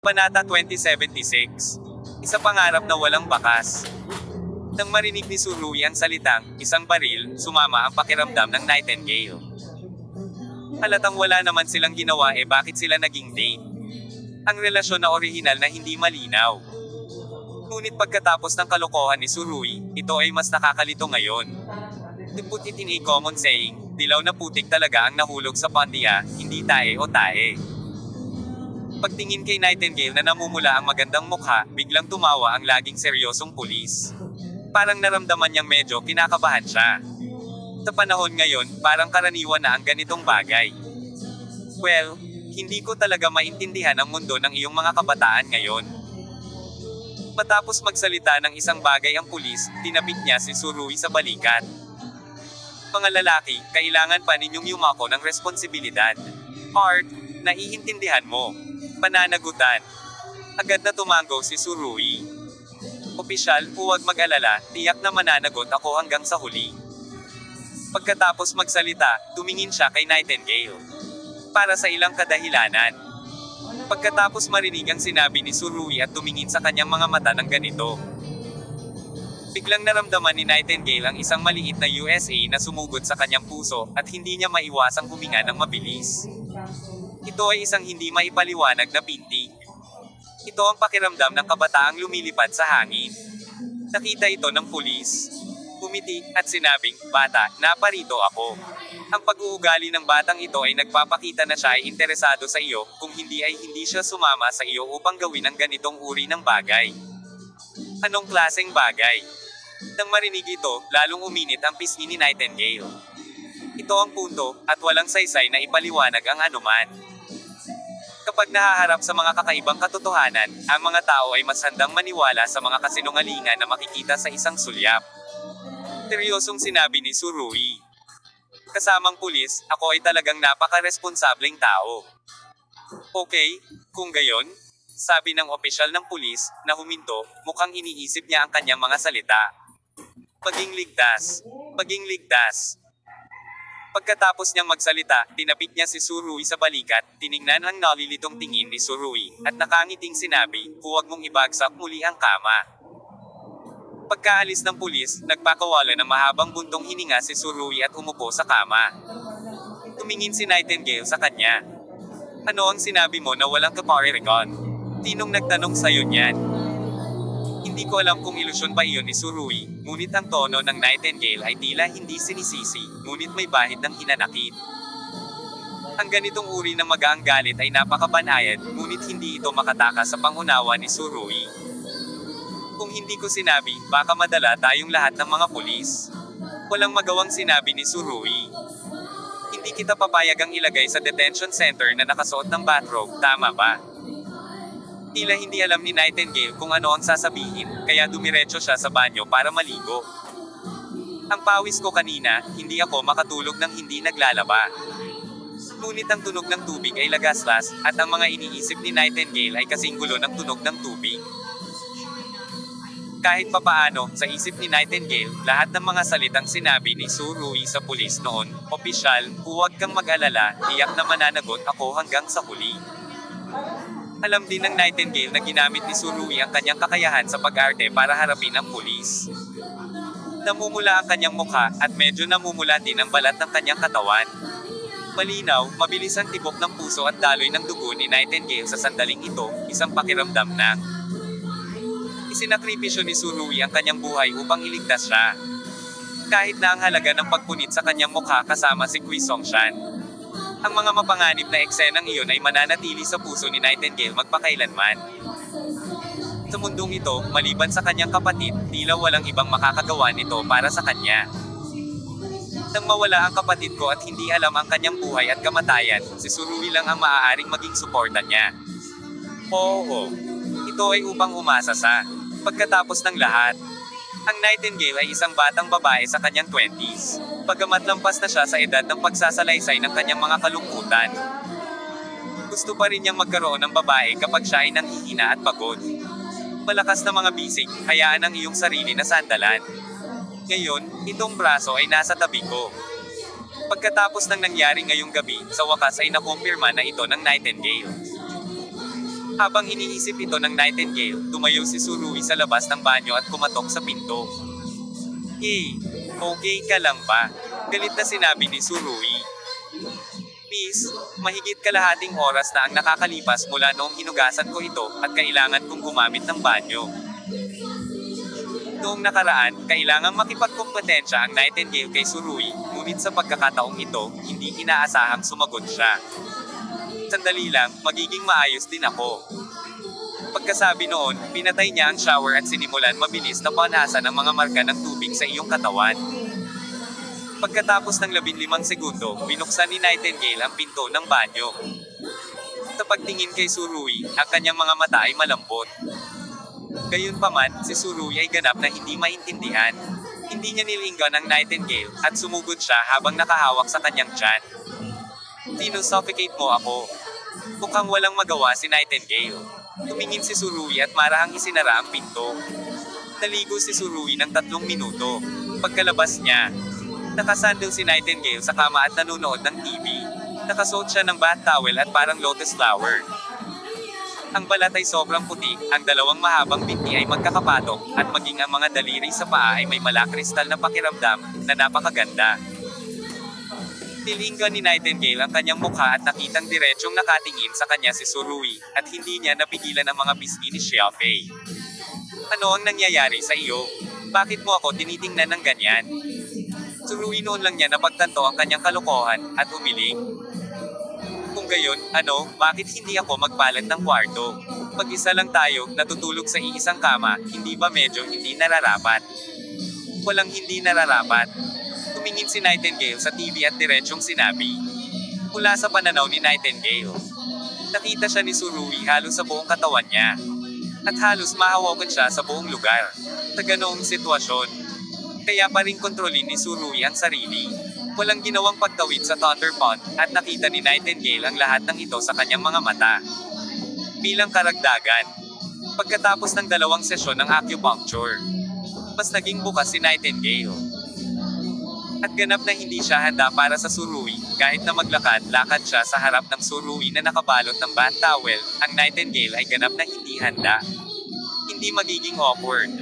Kabanata 2076. Isa pangarap na walang bakas. Nang marinig ni Suruy ang salitang, isang baril, sumama ang pakiramdam ng Nightingale. Halatang wala naman silang ginawa bakit sila naging date? Ang relasyon na orihinal na hindi malinaw. Ngunit pagkatapos ng kalokohan ni Suruy, ito ay mas nakakalito ngayon. To put it in a common saying, dilaw na putik talaga ang nahulog sa pandya, hindi tae o tae. Pagtingin kay Nightingale na namumula ang magandang mukha, biglang tumawa ang laging seryosong pulis. Parang naramdaman niyang medyo kinakabahan siya. Sa panahon ngayon, parang karaniwan na ang ganitong bagay. Well, hindi ko talaga maintindihan ang mundo ng iyong mga kabataan ngayon. Matapos magsalita ng isang bagay ang pulis, tinapik niya si Suruy sa balikat. Mga lalaki, kailangan pa ninyong yumako ng responsibilidad. Art, naiintindihan mo. Pananagutan. Agad na tumango si Suruy. Opisyal, huwag mag-alala, tiyak na mananagot ako hanggang sa huli. Pagkatapos magsalita, tumingin siya kay Nightingale. Para sa ilang kadahilanan. Pagkatapos marinig ang sinabi ni Suruy at tumingin sa kanyang mga mata ng ganito. Biglang naramdaman ni Nightingale ang isang maliit na USA na sumugod sa kanyang puso at hindi niya maiwasang huminga ng mabilis. Ito ay isang hindi maipaliwanag na pintig. Ito ang pakiramdam ng kabataang lumilipad sa hangin. Nakita ito ng pulis. Umiti at sinabing, "Bata, naparito ako." Ang pag-uugali ng batang ito ay nagpapakita na siya ay interesado sa iyo, kung hindi ay hindi siya sumama sa iyo upang gawin ang ganitong uri ng bagay. Anong klaseng bagay? Nang marinig ito, lalong uminit ang pisngi ni Nightingale. Ito ang punto, at walang saysay na ipaliwanag ang anuman. Kapag nahaharap sa mga kakaibang katotohanan, ang mga tao ay mas handang maniwala sa mga kasinungalingan na makikita sa isang sulyap. Seryosong sinabi ni Suruy. Kasamang pulis, ako ay talagang napaka-responsableng tao. Okay, kung gayon, sabi ng opisyal ng pulis, na huminto, mukhang iniisip niya ang kanyang mga salita. Maging ligtas. Maging ligtas. Pagkatapos niyang magsalita, tinapik niya si Suruy sa balikat, tiningnan ang nalilitong tingin ni Suruy, at nakangiting sinabi, "Huwag mong ibagsak muli ang kama." Pagkaalis ng pulis, nagpakawala ng mahabang buntong hininga si Suruy at umupo sa kama. Tumingin si Nightingale sa kanya. "Ano ang sinabi mo na walang kapareregon? Tinong nagtanong sa'yo niyan?" Hindi ko alam kung ilusyon ba iyon ni Suruy, ngunit ang tono ng Nightingale ay tila hindi sinisisi, ngunit may bahid ng hinanakit. Ang ganitong uri ng magaang galit ay napakabanayad, ngunit hindi ito makatakas sa pangunawa ni Suruy. Kung hindi ko sinabi, baka madala tayong lahat ng mga pulis. Walang magawang sinabi ni Suruy. Hindi kita papayagang ilagay sa detention center na nakasuot ng bathrobe, tama ba? Tila hindi alam ni Nightingale kung ano ang sasabihin, kaya dumiretso siya sa banyo para maligo. Ang pawis ko kanina, hindi ako makatulog ng hindi naglalaba. Ngunit ang tunog ng tubig ay lagaslas, at ang mga iniisip ni Nightingale ay kasing gulo ng tunog ng tubig. Kahit papaano, sa isip ni Nightingale, lahat ng mga salitang sinabi ni Suruy sa pulis noon, "Opisyal, huwag kang mag-alala, tiyak na mananagot ako hanggang sa huli." Alam din ng Nightingale na ginamit ni Suruy ang kanyang kakayahan sa pag-arte para harapin ang pulis. Namumula ang kanyang mukha, at medyo namumula din ang balat ng kanyang katawan. Malinaw, mabilis ang tibok ng puso at daloy ng dugo ni Nightingale sa sandaling ito, isang pakiramdam na isinakripisyo ni Suruy ang kanyang buhay upang iligtas siya. Kahit na ang halaga ng pagpunit sa kanyang mukha kasama si Kui Songshan. Ang mga mapanganib na eksenang iyon ay mananatili sa puso ni Nightingale magpakailanman. Sa mundong ito, maliban sa kanyang kapatid, tila walang ibang makakagawa nito para sa kanya. Nang mawala ang kapatid ko at hindi alam ang kanyang buhay at kamatayan, si Suruy lang ang maaaring maging suporta niya. Oo. Ito ay upang umasa sa pagkatapos ng lahat. Ang Nightingale ay isang batang babae sa kanyang 20s. Bagamat lampas na siya sa edad ng pagsasalaysay ng kanyang mga kalungkutan. Gusto pa rin niyang magkaroon ng babae kapag siya ay nanghihina at pagod. Malakas na mga bisig, hayaan ang iyong sarili na sandalan. Ngayon, itong braso ay nasa tabi ko. Pagkatapos ng nangyari ngayong gabi, sa wakas ay nakumpirma na ito ng Nightingale. Habang iniisip ito ng Nightingale, tumayo si Surui sa labas ng banyo at kumatok sa pinto. Hey, okay ka lang ba? Galit na sinabi ni Surui. Miss, mahigit kalahating oras na ang nakakalipas mula noong hinugasan ko ito at kailangan kong gumamit ng banyo. Noong nakaraan, kailangang makipagkompetensya ang Nightingale kay Surui, ngunit sa pagkakataong ito, hindi inaasahang sumagot siya. Sandali lang, magiging maayos din ako. Pagkasabi noon, pinatay niya ang shower at sinimulan mabilis na panasan ang mga marka ng tubig sa iyong katawan. Pagkatapos ng 15 segundo, binuksan ni Nightingale ang pinto ng banyo. Sa pagtingin kay Surui, ang kanyang mga mata ay malambot. Gayunpaman, si Surui ay ganap na hindi maintindihan. Hindi niya nilinggan ang Nightingale, at sumugod siya habang nakahawak sa kanyang tiyan. Sinusuffocate mo ako. Mukhang walang magawa si Nightingale. Tumingin si Surui at marahang isinara ang pinto. Naligo si Surui ng 3 minuto. Pagkalabas niya, nakasandal si Nightingale sa kama at nanonood ng TV. Nakasuot siya ng bath towel at parang lotus flower. Ang balat ay sobrang puti, ang dalawang mahabang binti ay magkakapatok, at maging ang mga daliri sa paa ay may malakristal na pakiramdam, na napakaganda. Nilinggan ni Nightingale ang kanyang mukha at nakitang diretsyong nakatingin sa kanya si Surui, at hindi niya napigilan ang mga pisngi ni Xiaofei. Ano ang nangyayari sa iyo? Bakit mo ako tinitingnan ng ganyan? Surui noon lang niya napagtanto ang kanyang kalokohan, at umiling. Kung gayon, bakit hindi ako magpalit ng kwarto? Mag-isa lang tayo, natutulog sa iisang kama, hindi ba medyo hindi nararapat? Walang hindi nararapat. Tumingin si Nightingale sa TV at diretsyong sinabi. Mula sa pananaw ni Nightingale, nakita siya ni Surui halos sa buong katawan niya. At halos mahawakan siya sa buong lugar. Sa ganoong sitwasyon, kaya pa rin kontrolin ni Surui ang sarili. Walang ginawang pagtawid sa Thunder Pond, at nakita ni Nightingale ang lahat ng ito sa kanyang mga mata. Bilang karagdagan, pagkatapos ng 2 sesyon ng acupuncture, mas naging bukas si Nightingale. At ganap na hindi siya handa para sa Surui, kahit na maglakad-lakad siya sa harap ng Surui na nakabalot ng bath towel, ang Nightingale ay ganap na hindi handa. Hindi magiging awkward.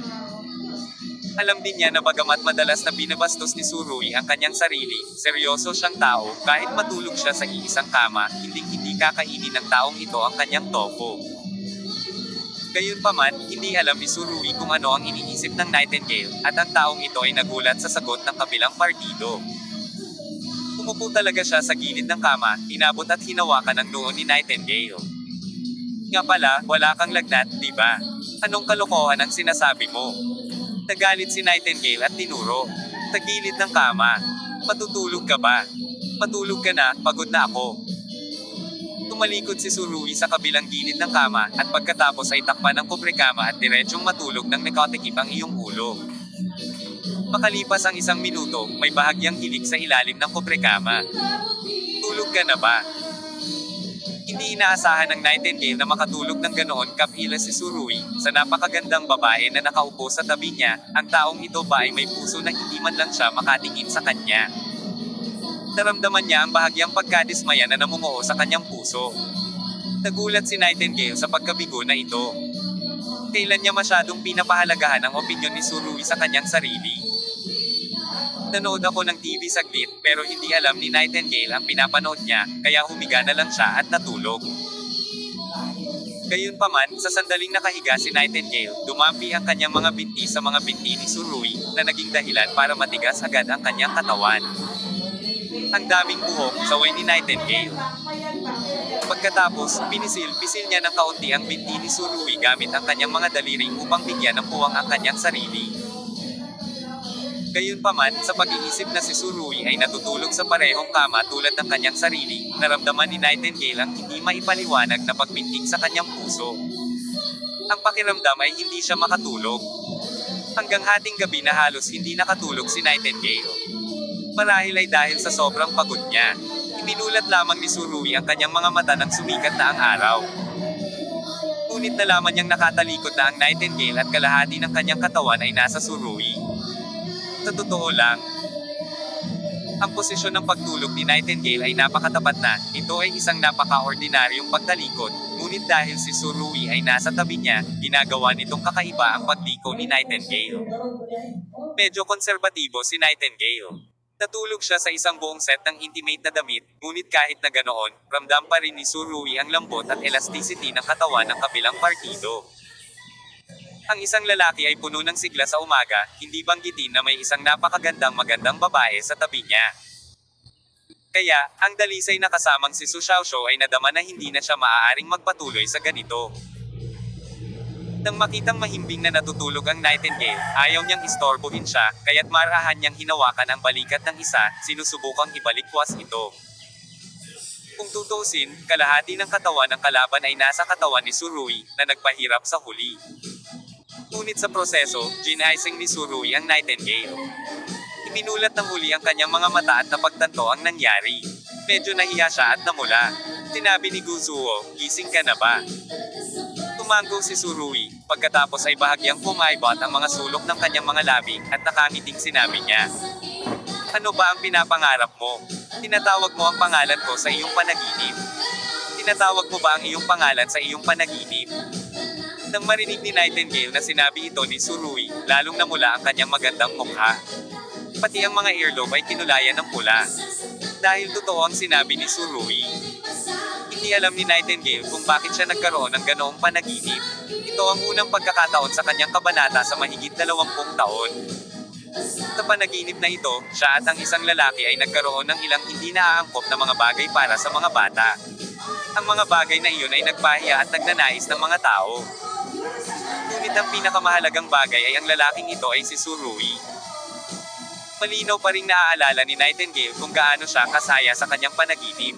Alam din niya na bagamat madalas na binabastos ni Surui ang kanyang sarili, seryoso siyang tao, kahit matulog siya sa iisang kama, hindi kakainin ng taong ito ang kanyang tofu. Gayunpaman, hindi alam ni Surui kung ano ang iniisip ng Nightingale, at ang taong ito ay nagulat sa sagot ng kabilang partido. Umupo talaga siya sa gilid ng kama, inabot at hinawakan ang noo ni Nightingale. Nga pala, wala kang lagnat, di ba? Anong kalokohan ang sinasabi mo? Nagalit si Nightingale at tinuro. Tagilid ng kama. Matutulog ka ba? Matulog ka na, pagod na ako. Tumalikod si Surui sa kabilang gilid ng kama, at pagkatapos ay takpan ng kubrekama at diretsyong matulog ng nakatikip ang iyong ulo. Makalipas ang 1 minuto, may bahagyang hilik sa ilalim ng kubrekama. Tulog ka na ba? Hindi inaasahan ng Nightingale na makatulog ng ganoon kapila si Surui, sa napakagandang babae na nakaupo sa tabi niya, ang taong ito ba ay may puso na hindi man lang siya makatingin sa kanya. Naramdaman niya ang bahagyang pagkadismaya na namumuo sa kanyang puso. Nagulat si Nightingale sa pagkabigo na ito. Kailan niya masyadong pinapahalagahan ang opinyon ni Surui sa kanyang sarili. Nanood ako ng TV saglit, pero hindi alam ni Nightingale ang pinapanood niya, kaya humiga na lang siya at natulog. Gayunpaman, sa sandaling nakahiga si Nightingale, dumampi ang kanyang mga binti sa mga binti ni Surui, na naging dahilan para matigas agad ang kanyang katawan. Ang daming buhok, saway ni Nightingale. Pagkatapos, pinisil-pisil niya ng kaunti ang binti ni Surui gamit ang kanyang mga daliri upang bigyan ng puwang ang kanyang sarili. Gayunpaman, sa pag-iisip na si Surui ay natutulog sa parehong kama tulad ng kanyang sarili, naramdaman ni Nightingale ang hindi maipaliwanag na pagbintig sa kanyang puso. Ang pakiramdam ay hindi siya makatulog. Hanggang hating gabi na halos hindi nakatulog si Nightingale. Marahil ay dahil sa sobrang pagod niya. Ibinulat lamang ni Surui ang kanyang mga mata nang sumikat na ang araw. Ngunit nalaman niyang nakatalikod na ang Nightingale at kalahati ng kanyang katawan ay nasa Surui. Sa totoo lang, Ang posisyon ng pagtulog ni Nightingale ay napakatapat na, ito ay isang napaka-ordinaryong pagtalikod, ngunit dahil si Surui ay nasa tabi niya, ginagawa nitong kakaiba ang pagliko ni Nightingale. Medyo konserbatibo si Nightingale. Natulog siya sa isang buong set ng intimate na damit, ngunit kahit na ganoon, ramdam pa rin ni Surui ang lambot at elasticity ng katawan ng kabilang partido. Ang isang lalaki ay puno ng sigla sa umaga, hindi banggitin na may isang magandang babae sa tabi niya. Kaya, ang dalisay na kasamang si Su Xiaoxiu ay nadama na hindi na siya maaaring magpatuloy sa ganito. Nang makitang mahimbing na natutulog ang Nightingale, ayaw niyang istorbohin siya, kaya't marahan niyang hinawakan ang balikat ng isa, sinusubukang ibalikwas ito. Kung tutusin, kalahati ng katawan ng kalaban ay nasa katawan ni Surui, na nagpahirap sa huli. Ngunit sa proseso, ginaising ni Surui ang Nightingale. Ibinulat ng huli ang kanyang mga mata at napagtanto ang nangyari. Medyo nahiya siya at namula. Sinabi ni Guzuo, gising ka na ba? Tumango si Surui, pagkatapos ay bahagyang pumaibot ang mga sulok ng kanyang mga labi, at nakangiting sinabi niya. Ano ba ang pinapangarap mo? Tinatawag mo ang pangalan ko sa iyong panaginip. Tinatawag mo ba ang iyong pangalan sa iyong panaginip? Nang marinig ni Nightingale na sinabi ito ni Surui, lalong namula ang kanyang magandang mukha. Pati ang mga earlobe ay kinulayan ng pula. Dahil totoo ang sinabi ni Surui. Hindi alam ni Nightingale kung bakit siya nagkaroon ng ganoong panaginip. Ito ang unang pagkakataon sa kanyang kabanata sa mahigit 20 taon. Sa panaginip na ito, siya at ang isang lalaki ay nagkaroon ng ilang hindi naaangkop na mga bagay para sa mga bata. Ang mga bagay na iyon ay nagpahiya at nagnanais ng mga tao. Ngunit ang pinakamahalagang bagay ay ang lalaking ito ay si Surui. Malinaw pa ring naaalala ni Nightingale kung gaano siya kasaya sa kanyang panaginip.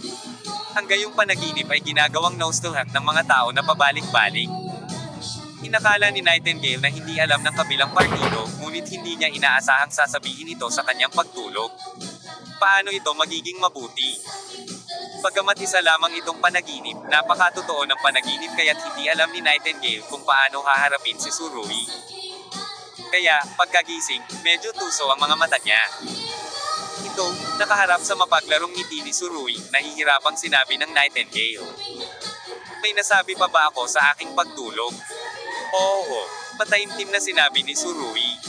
Ang gayong panaginip ay ginagawang nose to hack ng mga tao na pabalik-balik. Inakala ni Nightingale na hindi alam ng kabilang partido, ngunit hindi niya inaasahang sasabihin ito sa kanyang pagtulog. Paano ito magiging mabuti? Bagamat isa lamang itong panaginip, napakatotoo ng panaginip kaya't hindi alam ni Nightingale kung paano haharapin si Surui. Kaya, pagkagising, medyo tuso ang mga mata niya. Ito, nakaharap sa mapaglarong ngiti ni Surui, nahihirapang sinabi ng Nightingale. May nasabi pa ba ako sa aking pagtulog? Oo, mataimtim na sinabi ni Surui.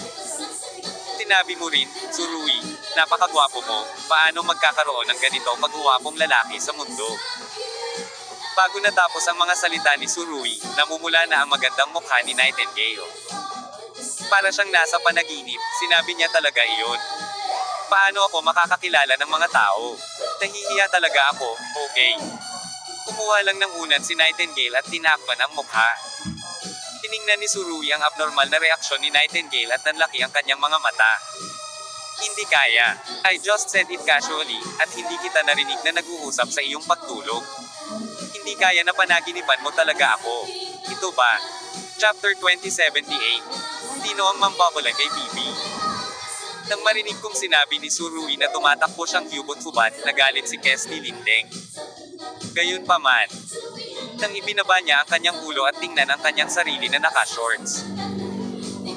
Sinabi mo rin, Surui, napakagwapo mo, paano magkakaroon ng ganito magwapong lalaki sa mundo? Bago natapos ang mga salita ni Surui, namumula na ang magandang mukha ni Nightingale. Para siyang nasa panaginip, sinabi niya talaga iyon. Paano ako makakakilala ng mga tao? Nahihiya talaga ako, okay. Kumuha lang ng unan si Nightingale at tinakpan ang mukha. Tiningnan ni Surui ang abnormal na reaksyon ni Nightingale at nanlaki ang kanyang mga mata. Hindi kaya. I just said it casually, at hindi kita narinig na nag-uusap sa iyong pagtulog. Hindi kaya na panaginipan mo talaga ako. Ito ba? Chapter 2078. Sino ang mambabalan kay Bibi? Nang marinig kong sinabi ni Surui na tumatakbo siyang hubot-hubad, nagalit si Kesty Lindeng. Gayunpaman, nang ibinaba niya ang kanyang ulo at tingnan ang kanyang sarili na naka-shorts.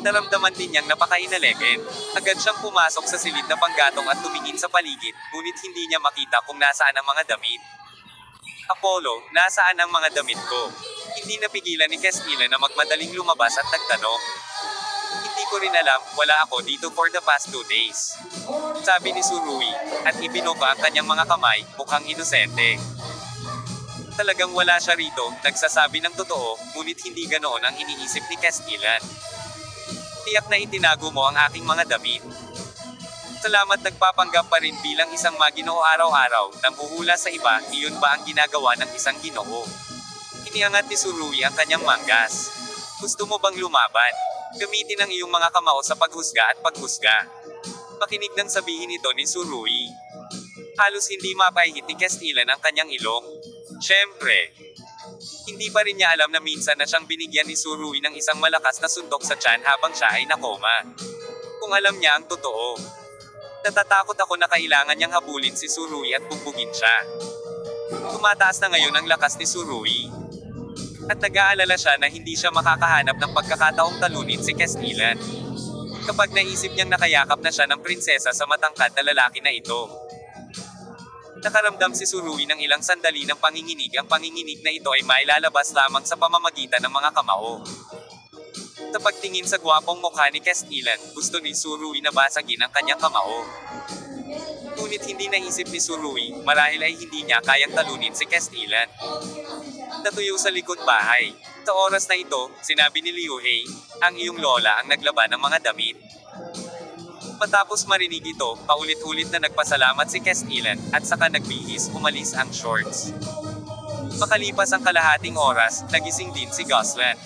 Naramdaman din niyang napakainalegen. Agad siyang pumasok sa silid na panggatong at tumingin sa paligid, ngunit hindi niya makita kung nasaan ang mga damit. Apollo, nasaan ang mga damit ko? Hindi napigilan ni Castilla na magmadaling lumabas at nagtanong. Hindi ko rin alam, wala ako dito for the past 2 days. Sabi ni Surui, at ibinuka ang kanyang mga kamay, mukhang inosente. Talagang wala siya rito, nagsasabi ng totoo, ngunit hindi ganoon ang iniisip ni Castilla. Tiyak na itinago mo ang aking mga damit. Salamat, nagpapanggap pa rin bilang isang maginoo araw-araw, nang huhula sa iba, iyon ba ang ginagawa ng isang ginoo? Iniangat ni Surui ang kanyang manggas. Gusto mo bang lumaban? Gamitin ang iyong mga kamao sa paghusga at paghusga. Makinig nang sabihin ito ni Surui. Halos hindi mapahihit ni Castilla ang kanyang ilong. Siyempre, hindi pa rin niya alam na minsan na siyang binigyan ni Surui ng isang malakas na suntok sa tiyan habang siya ay nakoma. Kung alam niya ang totoo. Natatakot ako na kailangan niyang habulin si Surui at bugbugin siya. Tumataas na ngayon ang lakas ni Surui. At nag-aalala siya na hindi siya makakahanap ng pagkakataong talunin si Castilla. Kapag naisip niyang nakayakap na siya ng prinsesa sa matangkad na lalaki na ito. Nakaramdam si Tsurugi ng ilang sandali ng panginginig. Ang panginginig na ito ay mailalabas lamang sa pamamagitan ng mga kamao. Sa pagtingin sa gwapong mukha ni Castilan, gusto ni Tsurugi na basagin ang kanyang kamao. Ngunit hindi naisip ni Tsurugi, marahil ay hindi niya kayang talunin si Castilan. Natuyo sa likod bahay. Sa oras na ito, sinabi ni Liu He, ang iyong lola ang naglaban ng mga damit. Matapos marinig ito, paulit-ulit na nagpasalamat si Castilan, at saka nagbihis, umalis ang shorts. Makalipas ang kalahating oras, nagising din si Goslan.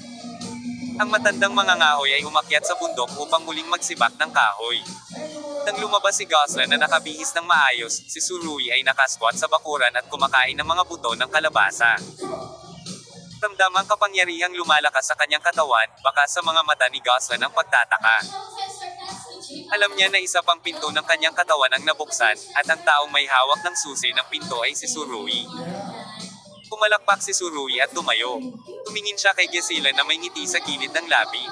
Ang matandang mangangahoy ay umakyat sa bundok upang muling magsibak ng kahoy. Nang lumabas si Goslan na nakabihis ng maayos, si Tsurugi ay nakasquat sa bakuran at kumakain ng mga buto ng kalabasa. Ramdam ang kapangyarihang lumalakas sa kanyang katawan, baka sa mga mata ni Goslan ang pagtataka. Alam niya na isa pang pinto ng kanyang katawan ang nabuksan, at ang taong may hawak ng susi ng pinto ay si Tsurugi. Pumalakpak si Tsurugi at tumayo. Tumingin siya kay Gesila na may ngiti sa gilid ng labi.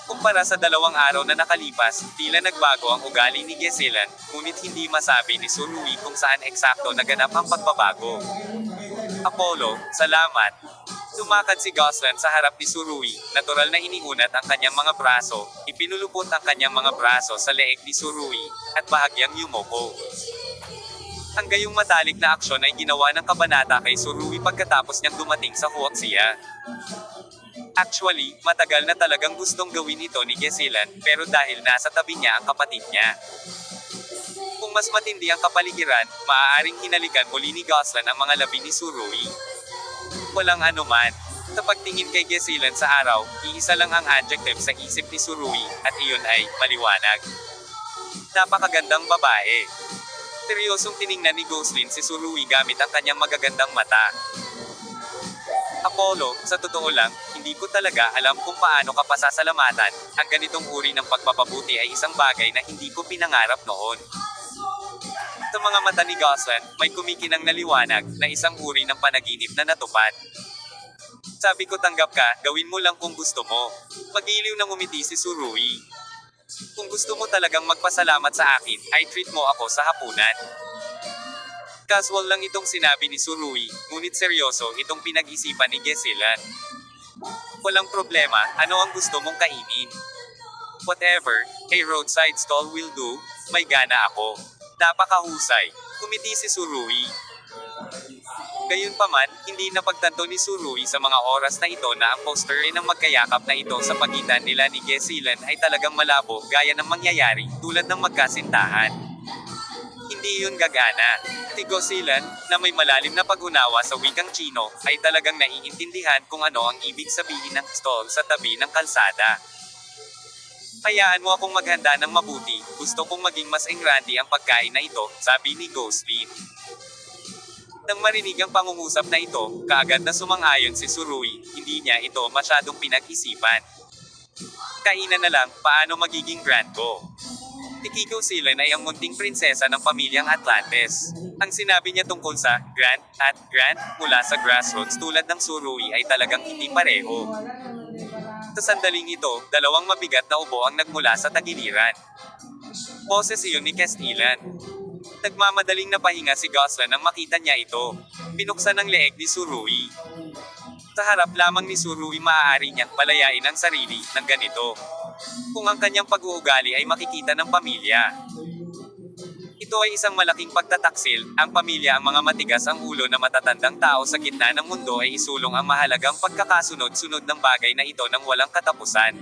Kumpara sa 2 araw na nakalipas, tila nagbago ang ugali ni Gesila, ngunit hindi masabi ni Tsurugi kung saan eksakto naganap ang pagbabago. Apollo, salamat. Tumakad si Goslan sa harap ni Tsurugi, natural na iniunat ang kanyang mga braso, ipinulupot ang kanyang mga braso sa leeg ni Tsurugi, at bahagyang yumoko. Ang gayong matalik na aksyon ay ginawa ng kabanata kay Tsurugi pagkatapos niyang dumating sa Huaxia. Actually, matagal na talagang gustong gawin ito ni Gesilan, pero dahil nasa tabi niya ang kapatid niya. Kung mas matindi ang kapaligiran, maaaring hinalikan muli ni Goslan ang mga labi ni Tsurugi. Walang anuman. Sa pagtingin kay Gesilan sa araw, iisa lang ang adjective sa isip ni Tsurugi, at iyon ay, maliwanag. Napakagandang babae. Seryosong tiningnan ni Gosling si Tsurugi gamit ang kanyang magagandang mata. Apollo, sa totoo lang, hindi ko talaga alam kung paano ka pasasalamatan. Ang ganitong uri ng pagpapabuti ay isang bagay na hindi ko pinangarap noon. Sa mga mata ni Goslan, may kumikinang na liwanag, na isang uri ng panaginip na natupad. Sabi ko tanggap ka, gawin mo lang kung gusto mo. Mag-iliw ng umiti si Tsurugi. Kung gusto mo talagang magpasalamat sa akin, ay treat mo ako sa hapunan. Casual lang itong sinabi ni Tsurugi, ngunit seryoso itong pinag-isipan ni Gesilan. Walang problema, ano ang gusto mong kainin? Whatever, a roadside stall will do, may gana ako. Napakahusay, kumiti si Tsurugi. Gayunpaman, hindi napagtanto ni Tsurugi sa mga oras na ito na ang poster ng magkayakap na ito sa pagitan nila ni Gesilan ay talagang malabo gaya ng mangyayari, tulad ng magkasintahan. Hindi yun gagana. Si Gesilan, na may malalim na pag-unawa sa wikang Chino, ay talagang naiintindihan kung ano ang ibig sabihin ng stall sa tabi ng kalsada. Hayaan mo akong maghanda ng mabuti, gusto kong maging mas engrandi ang pagkain na ito, sabi ni Gosling. Nang marinig ang pangungusap na ito, kaagad na sumang-ayon si Tsurugi, hindi niya ito masyadong pinag-isipan. Kainan na lang, paano magiging grand ko? Si Gosling ay ang munting prinsesa ng pamilyang Atlantes. Ang sinabi niya tungkol sa grand at grand mula sa grassroots tulad ng Tsurugi ay talagang hindi pareho. Sa sandaling ito, 2 mabigat na ubo ang nagmula sa tagiliran. Boses iyon ni Castilan. Nagmamadaling napahinga si Goslan nang makita niya ito. Pinuksan ang leeg ni Tsurugi. Sa harap lamang ni Tsurugi maaari niyang palayain ang sarili ng ganito. Kung ang kanyang pag-uugali ay makikita ng pamilya. Ito ay isang malaking pagtataksil, ang pamilya ang mga matigas ang ulo na matatandang tao sa gitna ng mundo ay isulong ang mahalagang pagkakasunod-sunod ng bagay na ito ng walang katapusan.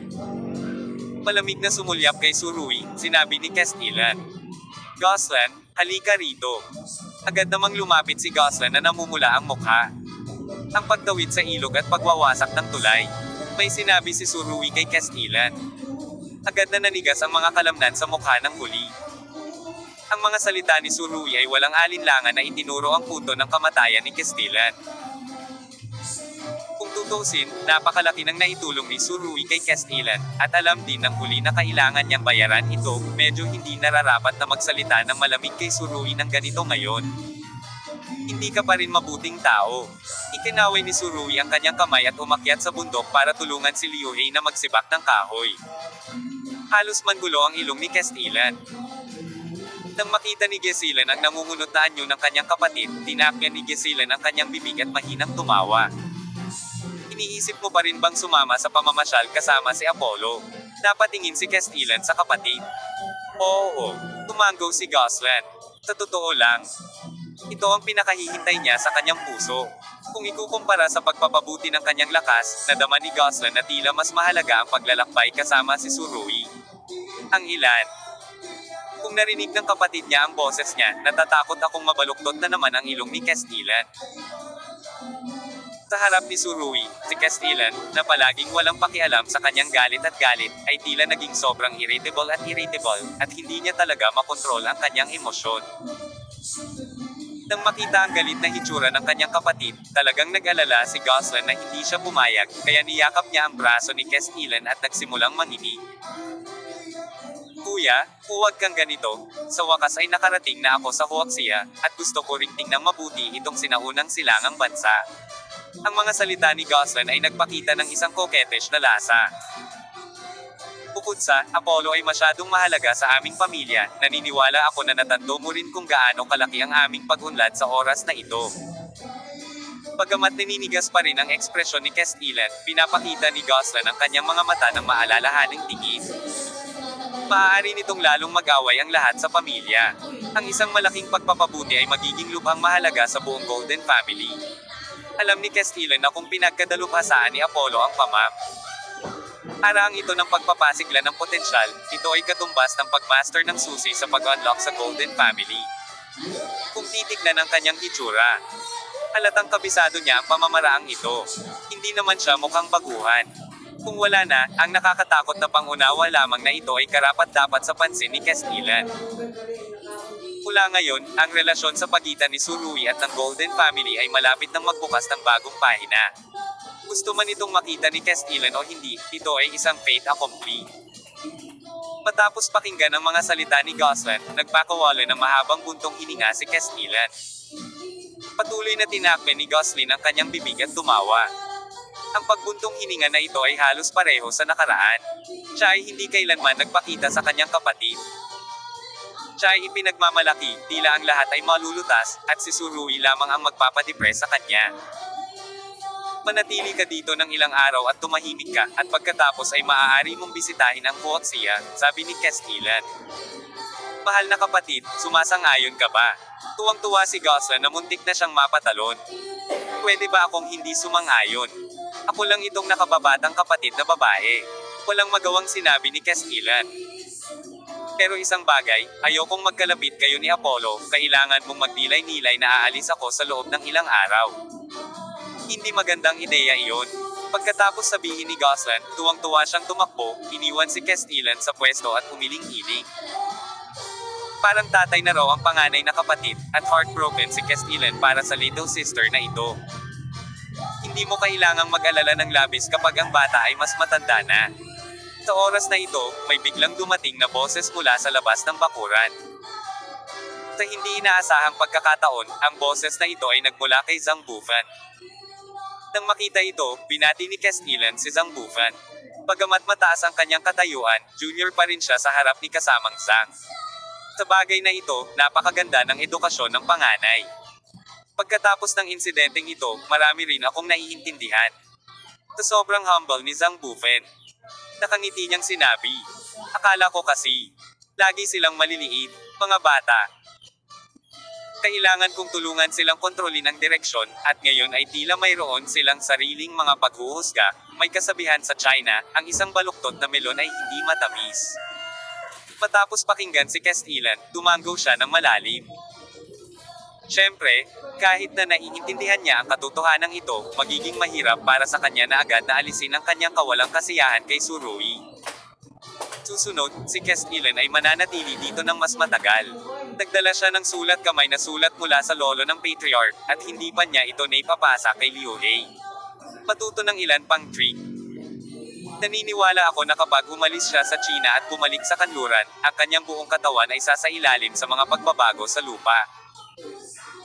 Malamig na sumulyap kay Tsurugi, sinabi ni Castilan. Goslan, halika rito. Agad namang lumapit si Goslan na namumula ang mukha. Ang pagtawid sa ilog at pagwawasak ng tulay. May sinabi si Tsurugi kay Castilan. Agad na nanigas ang mga kalamnan sa mukha ng huli. Ang mga salita ni Tsurugi ay walang alinlangan na itinuro ang punto ng kamatayan ni Castilan. Kung tutusin, napakalaki ng naitulong ni Tsurugi kay Castilan, at alam din ng huli na kailangan niyang bayaran ito, medyo hindi nararapat na magsalita ng malamig kay Tsurugi ng ganito ngayon. Hindi ka pa rin mabuting tao. Ikinaway ni Tsurugi ang kanyang kamay at umakyat sa bundok para tulungan si Liu He na magsibak ng kahoy. Halos mangulo ang ilong ni Castilla. Nang makita ni Gesilan ang nangungunot na anyo ng kanyang kapatid, tinakyan ni Gesilan ang kanyang bibig at mahinang tumawa. Iniisip mo pa rin bang sumama sa pamamasyal kasama si Apollo? Napatingin si Castilla sa kapatid. Oo, tumanggaw si Goslan. Sa totoo lang, ito ang pinakahihintay niya sa kanyang puso. Kung ikukumpara sa pagpapabuti ng kanyang lakas, nadama ni Goslan na tila mas mahalaga ang paglalakbay kasama si Surui. Ang ilan. Kung narinig ng kapatid niya ang boses niya, natatakot akong mabaluktot na naman ang ilong ni Castilla. Sa harap ni Surui, si Castilla, na palaging walang pakialam sa kanyang galit at galit, ay tila naging sobrang irritable at hindi niya talaga makontrol ang kanyang emosyon. Nang makita ang galit na hitsura ng kanyang kapatid, talagang nag-alala si Goslan na hindi siya pumayag, kaya niyakap niya ang braso ni Castilla at nagsimulang manginig. Kuya, huwag kang ganito. Sa wakas ay nakarating na ako sa Huaxia, at gusto ko ring tingnan mabuti itong sinaunang silangang bansa. Ang mga salita ni Goslan ay nagpakita ng isang coquettish na lasa. Bukod sa, Apollo ay masyadong mahalaga sa aming pamilya, naniniwala ako na natando mo rin kung gaano kalaki ang aming pag-unlad sa oras na ito. Bagamat naninigas pa rin ang ekspresyon ni Castilla, pinapakita ni Goslan ang kanyang mga mata ng maalalahaning tingin. Maaari nitong lalong mag-away ang lahat sa pamilya. Ang isang malaking pagpapabuti ay magiging lubhang mahalaga sa buong Golden family. Alam ni Castilla na kung pinagkadalubhasaan ni Apollo ang pamam, araang ito ng pagpapasigla ng potensyal, ito ay katumbas ng pagmaster ng susi sa pag-unlock sa Golden family. Kung titignan ang kanyang hitsura, halatang kabisado niya ang pamamaraang ito. Hindi naman siya mukhang baguhan. Kung wala na, ang nakakatakot na pangunawa lamang na ito ay karapat-dapat sa pansin ni Castilla. Mula ngayon, ang relasyon sa pagitan ni Surui at ng Golden family ay malapit nang magbukas ng bagong pahina. Gusto man itong makita ni Castilla o hindi, ito ay isang fait accompli. Matapos pakinggan ang mga salita ni Goslan, nagpakawala ng mahabang buntong hininga si Castilla. Patuloy na tinakmen ni Goslan ang kanyang bibig at tumawa. Ang pagbuntong hininga na ito ay halos pareho sa nakaraan. Siya ay hindi kailanman nagpakita sa kanyang kapatid. Siya ay ipinagmamalaki, tila ang lahat ay malulutas, at si Surui lamang ang magpapadepress sa kanya. Manatili ka dito ng ilang araw at tumahimik ka, at pagkatapos ay maaari mong bisitahin ang Huaxia, sabi ni Castilla. Mahal na kapatid, sumasang-ayon ka ba? Tuwang-tuwa si Goslan na muntik na siyang mapatalon. Pwede ba akong hindi sumang-ayon? Ako lang itong nakababatang kapatid na babae. Walang magawang sinabi ni Castilla. Pero isang bagay, ayokong magkalapit kayo ni Apollo, kailangan mong magdilay-nilay na aalis ako sa loob ng ilang araw. Hindi magandang ideya iyon. Pagkatapos sabihin ni Goslan, tuwang-tuwa siyang tumakbo, iniwan si Castilla sa pwesto at umiling-iling. Parang tatay na raw ang panganay na kapatid, at heartbroken si Castilla para sa little sister na ito. Hindi mo kailangang mag-alala ng labis kapag ang bata ay mas matanda na. Sa oras na ito, may biglang dumating na boses mula sa labas ng bakuran. Sa hindi inaasahang pagkakataon, ang boses na ito ay nagmula kay Zhang Bufan. Nang makita ito, binati ni Castilla si Zhang Bufan. Bagamat mataas ang kanyang katayuan, junior pa rin siya sa harap ni kasamang Zhang. Sa bagay na ito, napakaganda ng edukasyon ng panganay. Pagkatapos ng insidenteng ito, marami rin akong naiintindihan. Sa sobrang humble ni Zhang Bufan, nakangiti niyang sinabi, akala ko kasi, lagi silang maliliit, mga bata. Kailangan kong tulungan silang kontrolin ang direksyon, at ngayon ay tila mayroon silang sariling mga paghuhusga. May kasabihan sa China, ang isang baluktot na melon ay hindi matamis. Matapos pakinggan si Castilla, tumanggaw siya ng malalim. Siyempre, kahit na naiintindihan niya ang katotohanan ito, magiging mahirap para sa kanya na agad na alisin ang kanyang kawalang kasiyahan kay Surui. Susunod, si Castilla ay mananatili dito ng mas matagal. Nagdala siya ng sulat kamay na sulat mula sa lolo ng patriarch, at hindi pa niya ito naipapasa kay Liu He. Matuto ng ilan pang trick. Naniniwala ako na kapag umalis siya sa China at bumalik sa kanluran, ang kanyang buong katawan ay sasailalim sa mga pagbabago sa lupa.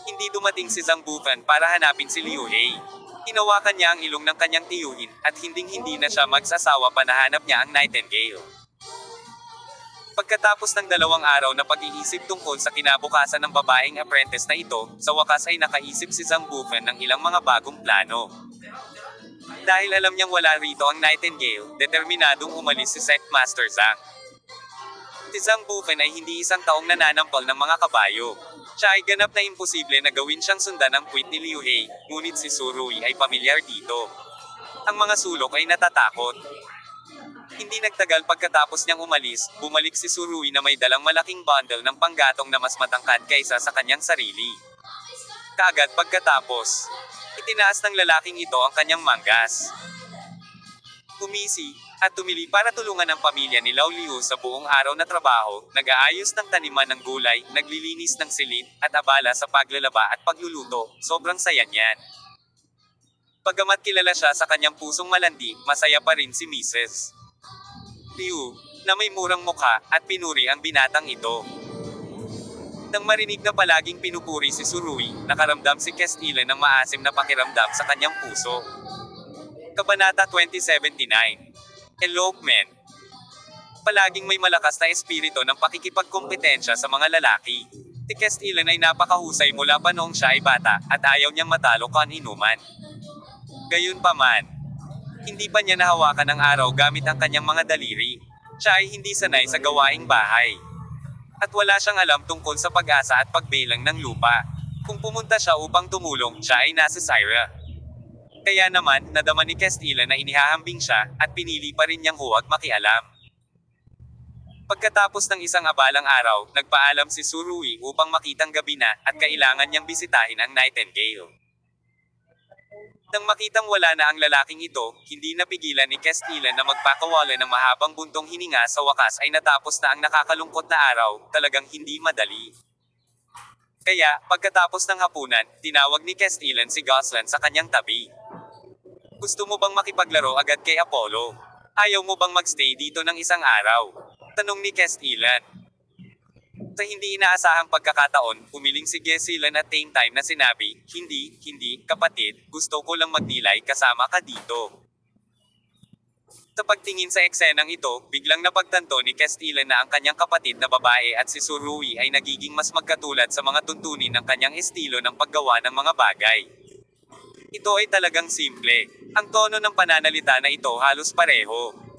Hindi dumating si Zhang Bufan para hanapin si Liu He. Hinawakan niya ang ilong ng kanyang tiyuhin, at hinding-hindi na siya magsasawa pa na hanap niya ang Nightingale. Pagkatapos ng 2 araw na pag-iisip tungkol sa kinabukasan ng babaeng apprentice na ito, sa wakas ay nakaisip si Zhang Bufen ng ilang mga bagong plano. Dahil alam niyang wala rito ang Nightingale, determinadong umalis si Sectmaster Zhang. Si Zhang Bufen ay hindi isang taong nananampal ng mga kabayo. Siya ay ganap na imposible na gawin siyang sundan ang puwit ni Liu He, ngunit si Su Rui ay pamilyar dito. Ang mga sulok ay natatakot. Hindi nagtagal pagkatapos niyang umalis, bumalik si Su Rui na may dalang malaking bundle ng panggatong na mas matangkad kaysa sa kanyang sarili. Kaagad pagkatapos, itinaas ng lalaking ito ang kanyang manggas. Umisi, at tumili para tulungan ang pamilya ni Lao Liu sa buong araw na trabaho, nag-aayos ng taniman ng gulay, naglilinis ng silid, at abala sa paglalaba at pagluluto. Sobrang saya niyan. Bagamat kilala siya sa kanyang pusong malandi, masaya pa rin si Mrs. Liu, na may murang mukha, at pinuri ang binatang ito. Nang marinig na palaging pinupuri si Su Rui, nakaramdam si Castile ng maasim na pakiramdam sa kanyang puso. Kabanata 2079. Elopement. Palaging may malakas na espiritu ng pakikipagkompetensya sa mga lalaki. Si Castile ay napakahusay mula pa noong siya ay bata, at ayaw niyang matalo kan-inuman. Gayunpaman, hindi pa niya nahawakan ang araw gamit ang kanyang mga daliri. Siya ay hindi sanay sa gawaing bahay. At wala siyang alam tungkol sa pag-asa at pagbilang ng lupa. Kung pumunta siya upang tumulong, siya ay nasa Syria. Kaya naman, nadama ni Castile na inihahambing siya, at pinili pa rin niyang huwag makialam. Pagkatapos ng isang abalang araw, nagpaalam si Su Rui upang makitang gabi na, at kailangan niyang bisitahin ang Nightingale. Nang makitang wala na ang lalaking ito, hindi napigilan ni Castile na magpakawala ng mahabang buntong hininga. Sa wakas ay natapos na ang nakakalungkot na araw, talagang hindi madali. Kaya, pagkatapos ng hapunan, tinawag ni Castile si Goslan sa kanyang tabi. Gusto mo bang makipaglaro agad kay Apollo? Ayaw mo bang magstay dito ng isang araw? Tanong ni Castile. Sa hindi inaasahang pagkakataon, umiling si Gesilan at same time na sinabi, Hindi, kapatid, gusto ko lang magnilay kasama ka dito. Sa pagtingin sa eksenang ito, biglang napagtanto ni Castile na ang kanyang kapatid na babae at si Su Rui ay nagiging mas magkatulad sa mga tuntunin ng kanyang estilo ng paggawa ng mga bagay. Ito ay talagang simple. Ang tono ng pananalita na ito halos pareho.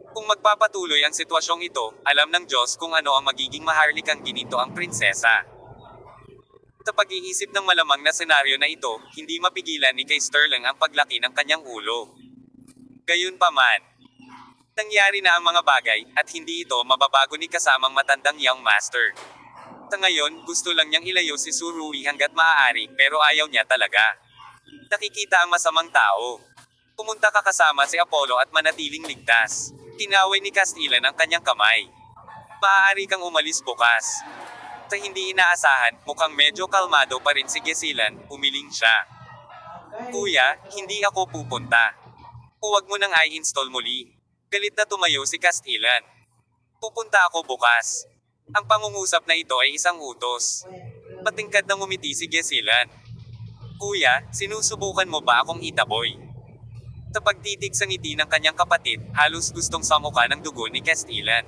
Kung magpapatuloy ang sitwasyong ito, alam ng Diyos kung ano ang magiging maharlikang ginito ang prinsesa. Sa pag-iisip ng malamang na senaryo na ito, hindi mapigilan ni kay Sterling ang paglaki ng kanyang ulo. Gayunpaman, nangyari na ang mga bagay, at hindi ito mababago ni kasamang matandang young master. Sa ngayon, gusto lang niyang ilayo si Su Rui hanggat maaari, pero ayaw niya talaga. Nakikita ang masamang tao. Pumunta ka kasama si Apollo at manatiling ligtas. Tinaway ni Castile ang kanyang kamay. Maaari kang umalis bukas. Sa hindi inaasahan, mukhang medyo kalmado pa rin si Gesilan, umiling siya. Kuya, hindi ako pupunta. Huwag mo nang i-install muli. Galit na tumayo si Castile. Pupunta ako bukas. Ang pangungusap na ito ay isang utos. Patingkad na ngumiti si Gesilan. Kuya, sinusubukan mo ba akong itaboy? Sa pagtitig sa ngiti ng kanyang kapatid, halos gustong samuka ng dugo ni Castile.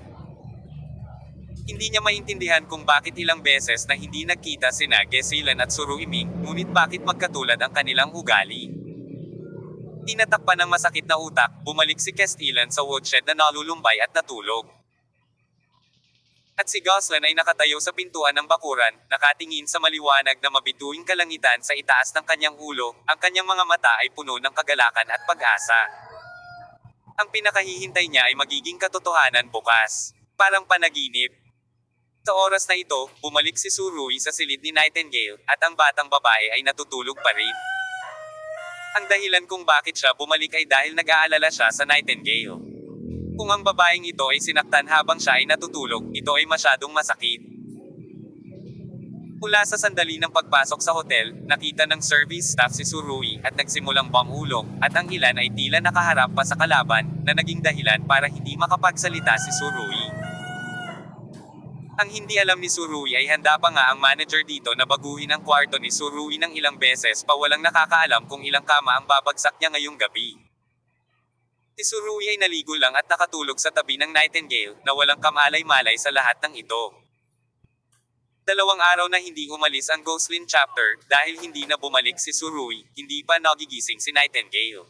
Hindi niya maintindihan kung bakit ilang beses na hindi nagkita sina Gesilan at Su Rui, ngunit bakit magkatulad ang kanilang ugali. Tinatakpan ng masakit na utak, bumalik si Castile sa woodshed na nalulumbay at natulog. At si Goslan ay nakatayo sa pintuan ng bakuran, nakatingin sa maliwanag na mabituing kalangitan sa itaas ng kanyang ulo, ang kanyang mga mata ay puno ng kagalakan at pag-asa. Ang pinakahihintay niya ay magiging katotohanan bukas. Parang panaginip. Sa oras na ito, bumalik si Su Rui sa silid ni Nightingale, at ang batang babae ay natutulog pa rin. Ang dahilan kung bakit siya bumalik ay dahil nag-aalala siya sa Nightingale. Kung ang babaeng ito ay sinaktan habang siya ay natutulog, ito ay masyadong masakit. Mula sa sandali ng pagpasok sa hotel, nakita ng service staff si Su Rui at nagsimulang bangulong, at ang ilan ay tila nakaharap pa sa kalaban, na naging dahilan para hindi makapagsalita si Su Rui. Ang hindi alam ni Su Rui ay handa pa nga ang manager dito na baguhin ang kwarto ni Su Rui ng ilang beses pa, walang nakakaalam kung ilang kama ang babagsak niya ngayong gabi. Si Surui ay naligo lang at nakatulog sa tabi ng Nightingale, na walang kamalay-malay sa lahat ng ito. 2 araw na hindi umalis ang Ghost-Lin chapter, dahil hindi na bumalik si Surui, hindi pa nagigising si Nightingale.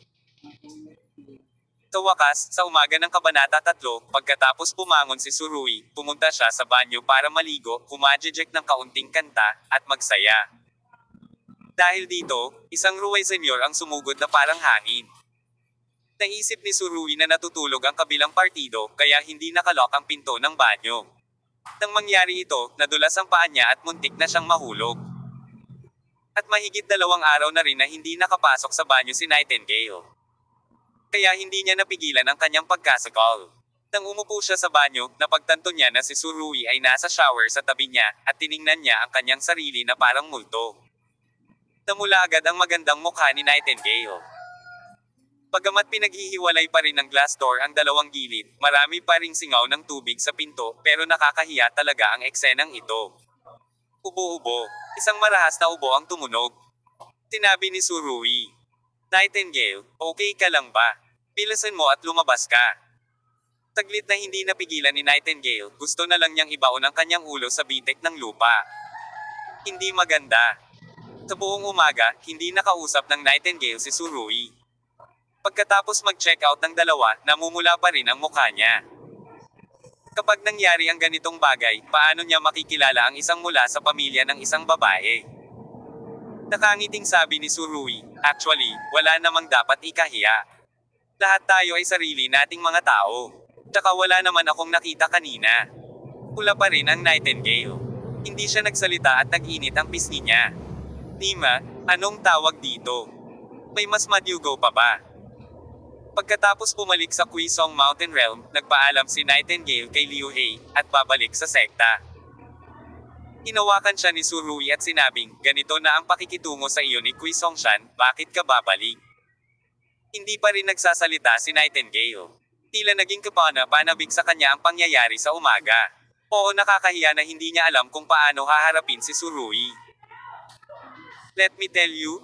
Sa wakas, sa umaga ng Kabanata 3, pagkatapos pumangon si Surui, pumunta siya sa banyo para maligo, humajejek ng kaunting kanta, at magsaya. Dahil dito, isang Ruway Senyor ang sumugod na parang hangin. Naisip ni Surui na natutulog ang kabilang partido, kaya hindi nakalock ang pinto ng banyo. Nang mangyari ito, nadulas ang paa niya at muntik na siyang mahulog. At mahigit 2 araw na rin na hindi nakapasok sa banyo si Nightingale. Kaya hindi niya napigilan ang kanyang pagkasakal. Nang umupo siya sa banyo, napagtanto niya na si Surui ay nasa shower sa tabi niya, at tiningnan niya ang kanyang sarili na parang multo. Namula agad ang magandang mukha ni Nightingale. Bagamat pinaghihiwalay pa rin ng glass door ang dalawang gilid, marami pa ring singaw ng tubig sa pinto, pero nakakahiya talaga ang eksenang ito. Ubo-ubo. Isang marahas na ubo ang tumunog. Sinabi ni Surui. Nightingale, okay ka lang ba? Bilisan mo at lumabas ka. Saglit na hindi napigilan ni Nightingale, gusto na lang niyang ibaon ang kanyang ulo sa bitek ng lupa. Hindi maganda. Sa buong umaga, hindi nakausap ng Nightingale si Surui. Pagkatapos mag-check out ng dalawa, namumula pa rin ang mukha niya. Kapag nangyari ang ganitong bagay, paano niya makikilala ang isang mula sa pamilya ng isang babae? Nakangiting sabi ni Surui, actually, wala namang dapat ikahiya. Lahat tayo ay sarili nating mga tao. Tsaka wala naman akong nakita kanina. Pula pa rin ang Nightingale. Hindi siya nagsalita at nag-init ang pisngi niya. Nima, anong tawag dito? May mas madyugo pa ba? Pagkatapos pumalik sa Quezong Mountain Realm, nagpaalam si Nightingale kay Liu He, at babalik sa sekta. Hinawakan siya ni Surui at sinabing, ganito na ang pakikitungo sa iyo ni Quezongshan, bakit ka babalik? Hindi pa rin nagsasalita si Nightingale. Tila naging kapanabik sa kanya ang pangyayari sa umaga. Oo, nakakahiya na hindi niya alam kung paano haharapin si Surui. Let me tell you,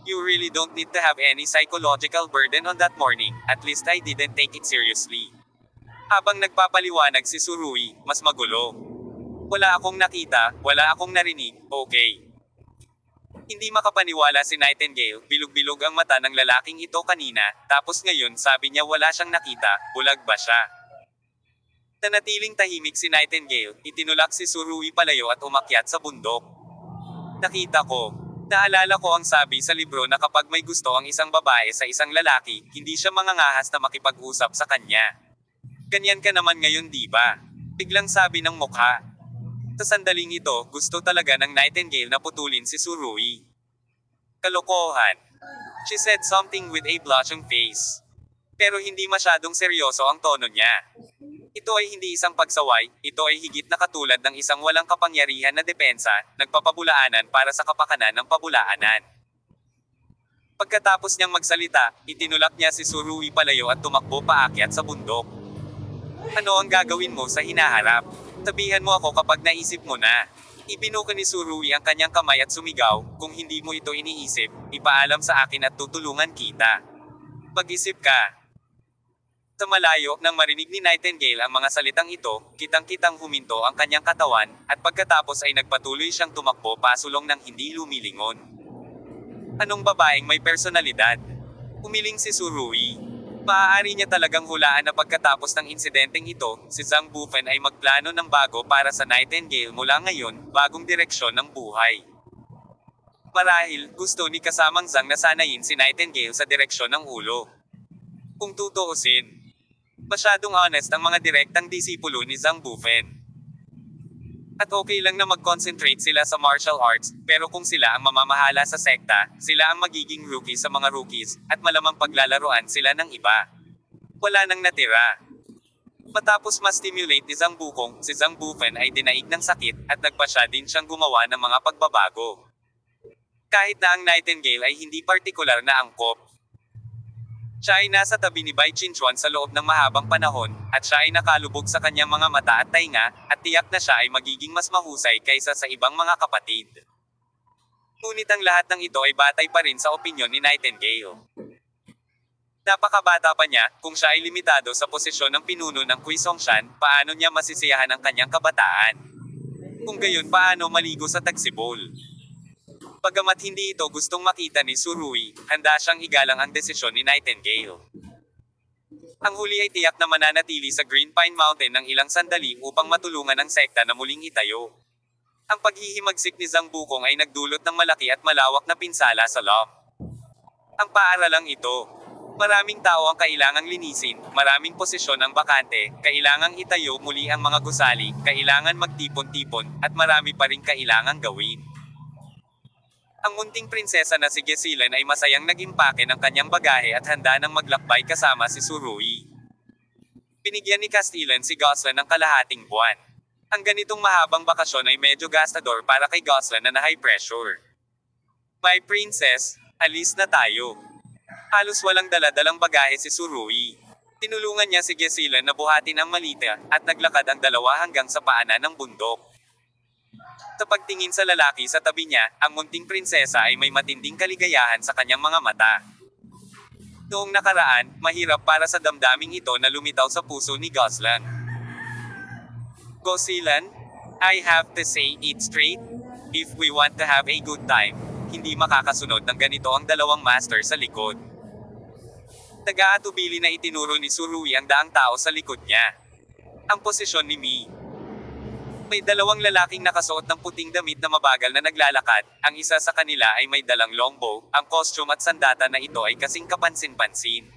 you really don't need to have any psychological burden on that morning, at least I didn't take it seriously. Habang nagpapaliwanag si Surui, mas magulo. Wala akong nakita, wala akong narinig, okay. Hindi makapaniwala si Nightingale, bilog-bilog ang mata ng lalaking ito kanina, tapos ngayon sabi niya wala siyang nakita, bulag ba siya? Nanatiling tahimik si Nightingale, itinulak si Surui palayo at umakyat sa bundok. Nakita ko. Naalala ko ang sabi sa libro na kapag may gusto ang isang babae sa isang lalaki, hindi siya mangangahas na makipag-usap sa kanya. Ganyan ka naman ngayon di ba? Biglang sabi ng mukha. Sa sandaling ito, gusto talaga ng Nightingale na putulin si Surui. Kalokohan. She said something with a blushing face. Pero hindi masyadong seryoso ang tono niya. Ito ay hindi isang pagsaway, ito ay higit na katulad ng isang walang kapangyarihan na depensa, nagpapabulaanan para sa kapakanan ng pabulaanan. Pagkatapos niyang magsalita, itinulak niya si Surui palayo at tumakbo paakyat sa bundok. Ano ang gagawin mo sa hinaharap? Sabihan mo ako kapag naisip mo na. Ibinuka ni Surui ang kanyang kamay at sumigaw, kung hindi mo ito iniisip, ipaalam sa akin at tutulungan kita. Mag-isip ka. Sa malayo, nang marinig ni Nightingale ang mga salitang ito, kitang-kitang huminto ang kanyang katawan, at pagkatapos ay nagpatuloy siyang tumakbo pasulong ng hindi lumilingon. Anong babaeng may personalidad? Umiling si Surui. Maaari niya talagang hulaan na pagkatapos ng insidenteng ito, si Zhang Bufen ay magplano ng bago para sa Nightingale mula ngayon, bagong direksyon ng buhay. Marahil, gusto ni kasamang Zhang na sanayin si Nightingale sa direksyon ng ulo. Kung tutuusin, masyadong honest ang mga direktang disipulo ni Zhang Bufen. At okay lang na mag-concentrate sila sa martial arts, pero kung sila ang mamamahala sa sekta, sila ang magiging rookie sa mga rookies, at malamang paglalaroan sila ng iba. Wala nang natira. Matapos ma-stimulate ni Zhang Bukong, si Zhang Bufen ay dinaig ng sakit, at nagpasya din siyang gumawa ng mga pagbabago. Kahit na ang Nightingale ay hindi partikular na angkop. Siya ay nasa tabi ni Bai Qingchuan sa loob ng mahabang panahon, at siya ay nakalubog sa kanyang mga mata at tainga, at tiyak na siya ay magiging mas mahusay kaysa sa ibang mga kapatid. Ngunit ang lahat ng ito ay batay pa rin sa opinyon ni Nightingale. Napakabata pa niya, kung siya ay limitado sa posisyon ng pinuno ng Quezon, paano niya masisiyahan ang kanyang kabataan? Kung gayon, paano maligo sa tagsibol? Bagamat hindi ito gustong makita ni Surui, handa siyang igalang ang desisyon ni Nightingale. Ang huli ay tiyak na mananatili sa Green Pine Mountain ng ilang sandali upang matulungan ang sekta na muling itayo. Ang paghihimagsik ni Zhang Bukong ay nagdulot ng malaki at malawak na pinsala sa Lom. Ang paaralang ito, maraming tao ang kailangang linisin, maraming posisyon ang bakante, kailangang itayo muli ang mga gusali, kailangan magtipon-tipon, at marami pa rin kailangang gawin. Ang munting prinsesa na si Gesilan ay masayang nag-impake ng kanyang bagahe at handa nang maglakbay kasama si Surui. Binigyan ni Castillan si Goslan ng kalahating buwan. Ang ganitong mahabang bakasyon ay medyo gastador para kay Goslan na high pressure. My princess, alis na tayo. Halos walang daladalang bagahe si Surui. Tinulungan niya si Gesilan na buhatin ang malita, at naglakad ang dalawa hanggang sa paanan ng bundok. Sa pagtingin sa lalaki sa tabi niya, ang munting prinsesa ay may matinding kaligayahan sa kanyang mga mata. Noong nakaraan, mahirap para sa damdaming ito na lumitaw sa puso ni Goslan. Gosilan, I have to say it straight. If we want to have a good time, hindi makakasunod ng ganito ang dalawang master sa likod. Nag-aatubili na itinuro ni Surui ang daang tao sa likod niya. Ang posisyon ni Mi. May dalawang lalaking nakasuot ng puting damit na mabagal na naglalakad, ang isa sa kanila ay may dalang longbow, ang costume at sandata na ito ay kasing kapansin-pansin.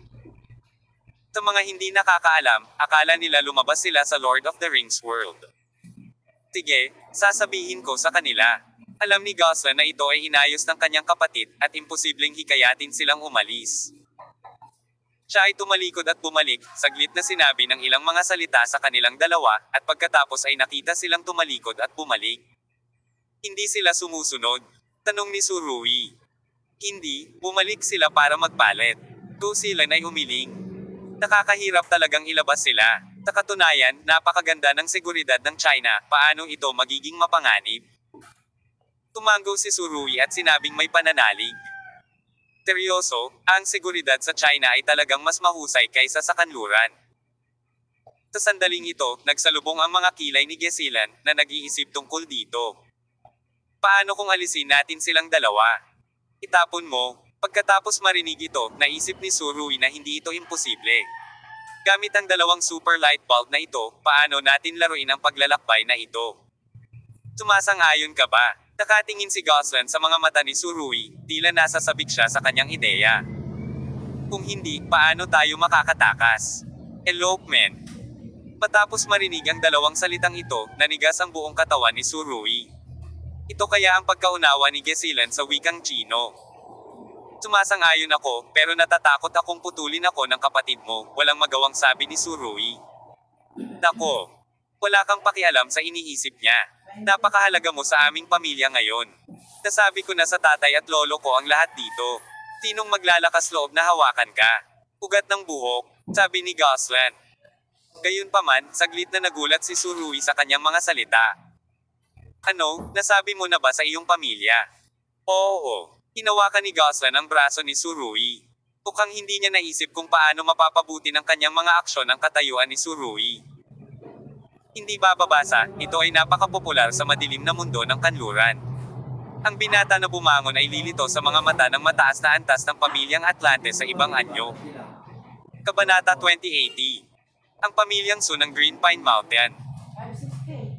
Sa mga hindi nakakaalam, akala nila lumabas sila sa Lord of the Rings world. Sige, sasabihin ko sa kanila. Alam ni Goslan na ito ay inayos ng kanyang kapatid, at imposibleng hikayatin silang umalis. Siya ay tumalikod at bumalik, saglit na sinabi ng ilang mga salita sa kanilang dalawa, at pagkatapos ay nakita silang tumalikod at bumalik. Hindi sila sumusunod. Tanong ni Surui. Hindi, bumalik sila para magpalit. Gosilan ay umiling. Nakakahirap talagang ilabas sila. Sa katunayan, napakaganda ng seguridad ng China, paano ito magiging mapanganib? Tumango si Surui at sinabing may pananalig. Seryoso, ang seguridad sa China ay talagang mas mahusay kaysa sa kanluran. Sa sandaling ito, nagsalubong ang mga kilay ni Gesilan, na nag-iisip tungkol dito. Paano kung alisin natin silang dalawa? Itapon mo. Pagkatapos marinig ito, naisip ni Surui na hindi ito imposible. Gamit ang dalawang super light bulb na ito, paano natin laruin ang paglalakbay na ito? Sumasang-ayon ka ba? Nakatingin si Goslan sa mga mata ni Surui, tila nasasabik siya sa kanyang ideya. Kung hindi, paano tayo makakatakas? Elopement. Matapos marinig ang dalawang salitang ito, nanigas ang buong katawan ni Surui. Ito kaya ang pagkaunawa ni Gesilan sa wikang Chino. Sumasang-ayon ako, pero natatakot akong putulin ako ng kapatid mo, walang magawang sabi ni Surui. Nako, wala kang pakialam sa iniisip niya. Napakahalaga mo sa aming pamilya ngayon. Nasabi ko na sa tatay at lolo ko ang lahat dito. Sinong maglalakas loob na hawakan ka? Ugat ng buhok, sabi ni Goslan. Gayunpaman, saglit na nagulat si Surui sa kanyang mga salita. Ano, nasabi mo na ba sa iyong pamilya? Oo. Hinawakan ni Goslan ang braso ni Surui. Mukhang hindi niya naisip kung paano mapapabuti ng kanyang mga aksyon ang katayuan ni Surui. Hindi bababasa, ito ay napakapopular sa madilim na mundo ng kanluran. Ang binata na bumangon ay lilito sa mga mata ng mataas na antas ng pamilyang Atlante sa ibang anyo. Kabanata 2080. Ang pamilyang Su ng Green Pine Mountain.